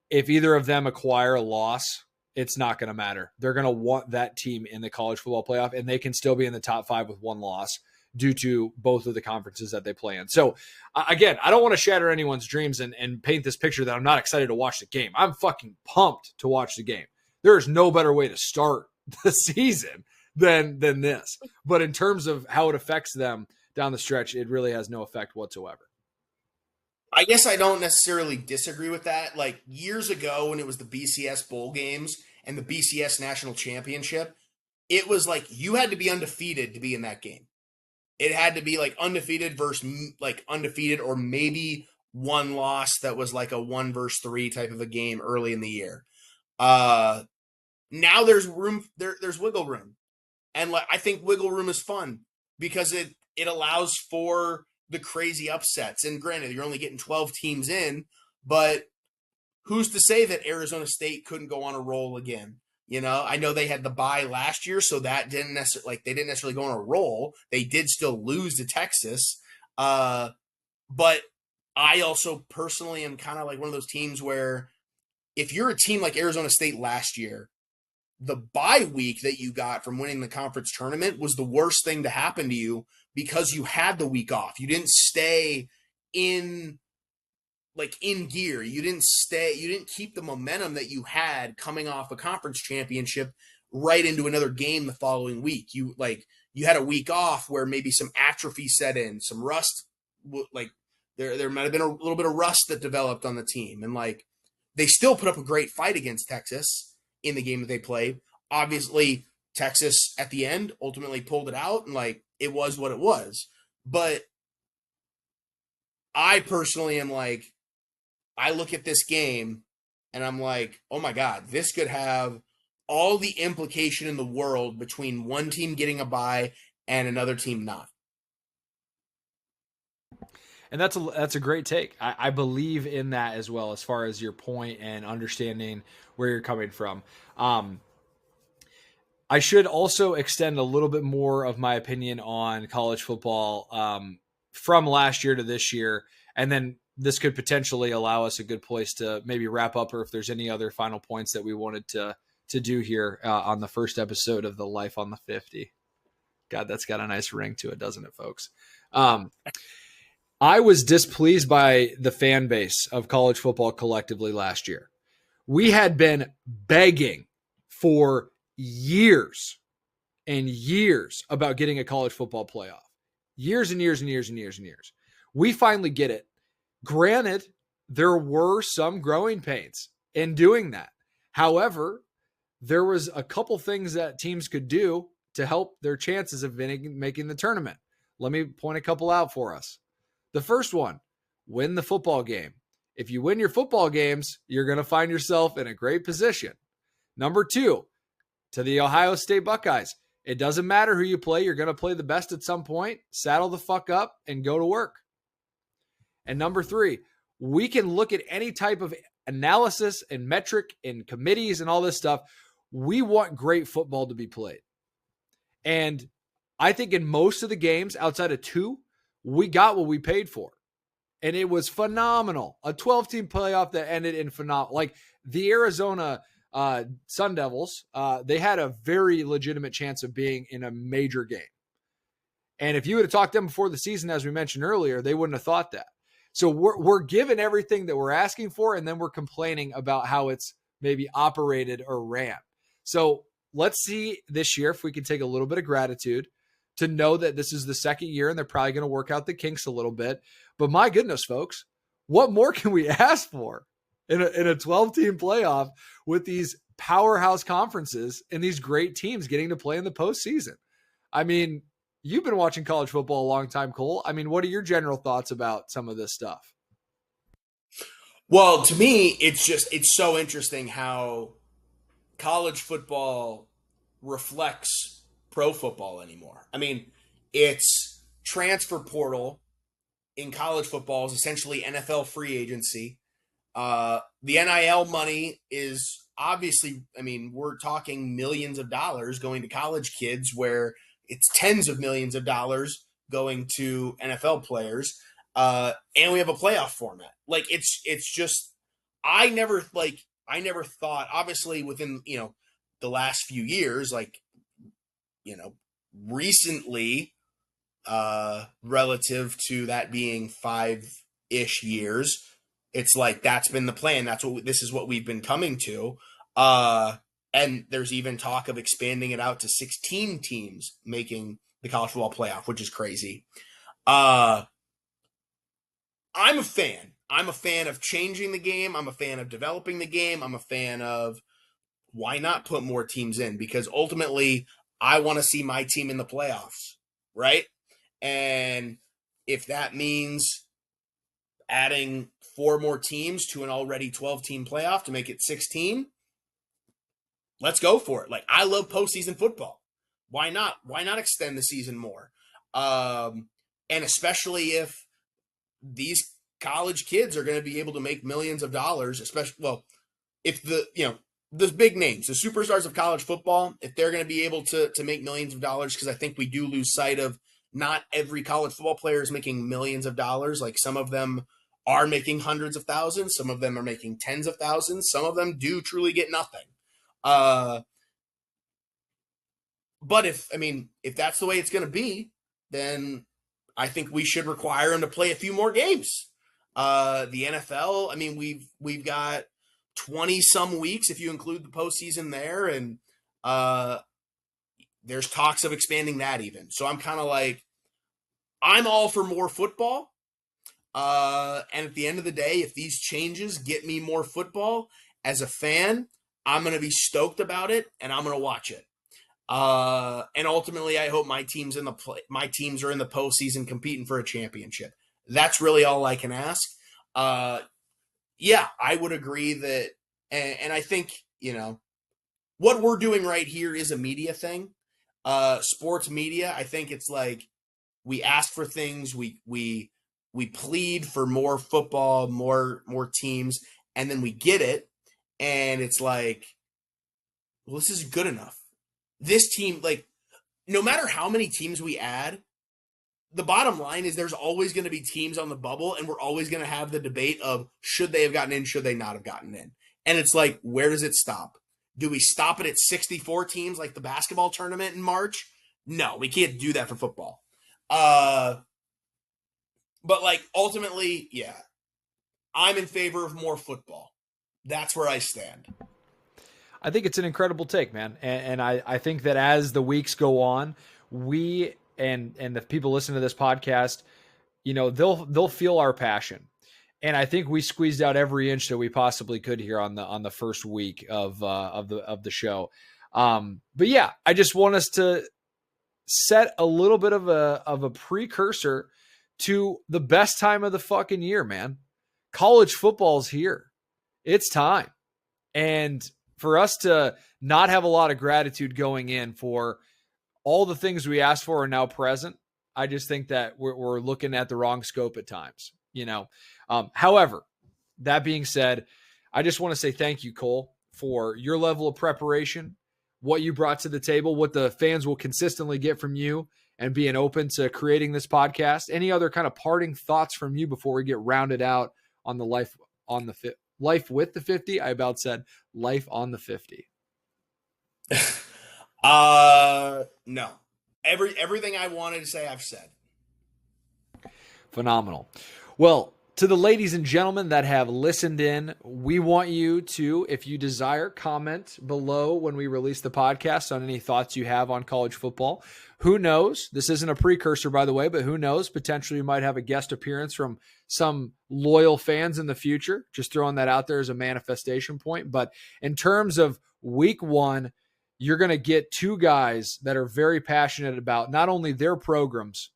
if either of them acquire a loss, it's not going to matter. They're going to want that team in the college football playoff, and they can still be in the top 5 with 1 loss due to both of the conferences that they play in. So again, I don't want to shatter anyone's dreams and paint this picture that I'm not excited to watch the game. I'm fucking pumped to watch the game. There is no better way to start the season than this. But in terms of how it affects them down the stretch, it really has no effect whatsoever. I guess I don't necessarily disagree with that. Like, years ago when it was the BCS bowl games and the BCS national championship, it was like you had to be undefeated to be in that game. It had to be like undefeated versus like undefeated, or maybe 1 loss that was like a 1 versus 3 type of a game early in the year. Now there's room, there's wiggle room. And like, I think wiggle room is fun because it allows for the crazy upsets. And granted, you're only getting 12 teams in, but who's to say that Arizona State couldn't go on a roll again? I know they had the bye last year, so that didn't necessarily go on a roll. They did still lose to Texas. But I also personally am kind of like one of those teams where if you're a team like Arizona State last year, the bye week that you got from winning the conference tournament was the worst thing to happen to you because you had the week off. You didn't stay in gear. You didn't keep the momentum that you had coming off a conference championship right into another game the following week. You had a week off where maybe some atrophy set in, some rust, like there might have been a little bit of rust that developed on the team. And like, they still put up a great fight against Texas in the game that they played. Obviously, Texas at the end ultimately pulled it out, and like, it was what it was. But I personally am like, I look at this game and I'm like, oh my God, this could have all the implication in the world between one team getting a bye and another team not. And that's a great take. I believe in that as well, as far as your point and understanding where you're coming from. I should also extend a little bit more of my opinion on college football from last year to this year, and then this could potentially allow us a good place to maybe wrap up, or if there's any other final points that we wanted to do here on the first episode of the Life on the 50. God, that's got a nice ring to it, doesn't it, folks? I was displeased by the fan base of college football collectively last year. We had been begging for years and years about getting a college football playoff. Years and years and years and years and years. We finally get it. Granted, there were some growing pains in doing that. However, there was a couple things that teams could do to help their chances of making the tournament. Let me point a couple out for us. The first one, win the football game. If you win your football games, you're going to find yourself in a great position. Number 2, to the Ohio State Buckeyes. It doesn't matter who you play. You're going to play the best at some point. Saddle the fuck up and go to work. And number 3, we can look at any type of analysis and metric and committees and all this stuff. We want great football to be played. And I think in most of the games outside of 2, we got what we paid for. And it was phenomenal. A 12-team playoff that ended in phenomenal. Like the Arizona Sun Devils, they had a very legitimate chance of being in a major game. And if you would have talked to them before the season, as we mentioned earlier, they wouldn't have thought that. So we're given everything that we're asking for, and then we're complaining about how it's maybe operated or ran. So let's see this year if we can take a little bit of gratitude to know that this is the second year and they're probably going to work out the kinks a little bit. But my goodness, folks, what more can we ask for in a 12-team playoff with these powerhouse conferences and these great teams getting to play in the postseason? I mean, you've been watching college football a long time, Cole. I mean, what are your general thoughts about some of this stuff? Well, to me, it's so interesting how college football reflects pro football anymore. I mean, it's transfer portal in college football is essentially NFL free agency. The NIL money is obviously, I mean, we're talking millions of dollars going to college kids where it's tens of millions of dollars going to NFL players. And we have a playoff format. Like it's just, I never thought, obviously within, the last few years, like, recently, relative to that being 5-ish years, it's like, that's been the plan. This is what we've been coming to. And there's even talk of expanding it out to 16 teams making the college football playoff, which is crazy. I'm a fan. I'm a fan of changing the game. I'm a fan of developing the game. I'm a fan of why not put more teams in? Because ultimately, I want to see my team in the playoffs, right? And if that means adding 4 more teams to an already 12-team playoff to make it 16, let's go for it. Like, I love postseason football. Why not? Why not extend the season more? And especially if these college kids are going to be able to make millions of dollars, if the big names, the superstars of college football, if they're going to be able to make millions of dollars, because I think we do lose sight of not every college football player is making millions of dollars. Like, some of them are making hundreds of thousands. Some of them are making tens of thousands. Some of them do truly get nothing. But if that's the way it's going to be, then I think we should require them to play a few more games. The NFL, I mean, we've got 20 some weeks if you include the postseason there, and there's talks of expanding that even. So I'm kind of like, I'm all for more football. And at the end of the day, if these changes get me more football as a fan, I'm going to be stoked about it and I'm going to watch it. And ultimately, I hope my teams are in the postseason competing for a championship. That's really all I can ask. Yeah, I would agree that, and I think, what we're doing right here is a media thing. Sports media, I think it's like, we ask for things, we plead for more football, more teams, and then we get it, and it's like, well, this is good enough. This team, like, no matter how many teams we add, the bottom line is there's always going to be teams on the bubble, and we're always going to have the debate of should they have gotten in, should they not have gotten in. And it's like, where does it stop? Do we stop it at 64 teams like the basketball tournament in March? No, we can't do that for football. But like, ultimately, yeah, I'm in favor of more football. That's where I stand. I think it's an incredible take, man. And I think that as the weeks go on, we and the people listening to this podcast, they'll feel our passion. And I think we squeezed out every inch that we possibly could here on the first week of the show. But yeah, I just want us to set a little bit of a precursor to the best time of the fucking year, man. College football's here. It's time. And for us to not have a lot of gratitude going in for all the things we asked for are now present, I just think that we're looking at the wrong scope at times, However, that being said, I just want to say thank you, Cole, for your level of preparation, what you brought to the table, what the fans will consistently get from you, and being open to creating this podcast. Any other kind of parting thoughts from you before we get rounded out on the life with the 50? I about said life on the 50. No. Everything I wanted to say, I've said. Phenomenal. Well, to the ladies and gentlemen that have listened in, we want you to, if you desire, comment below when we release the podcast on any thoughts you have on college football. Who knows? This isn't a precursor, by the way, but who knows? Potentially you might have a guest appearance from some loyal fans in the future. Just throwing that out there as a manifestation point. But in terms of week 1, you're going to get 2 guys that are very passionate about not only their programs,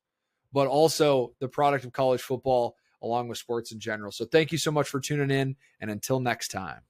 but also the product of college football, along with sports in general. So thank you so much for tuning in, and until next time.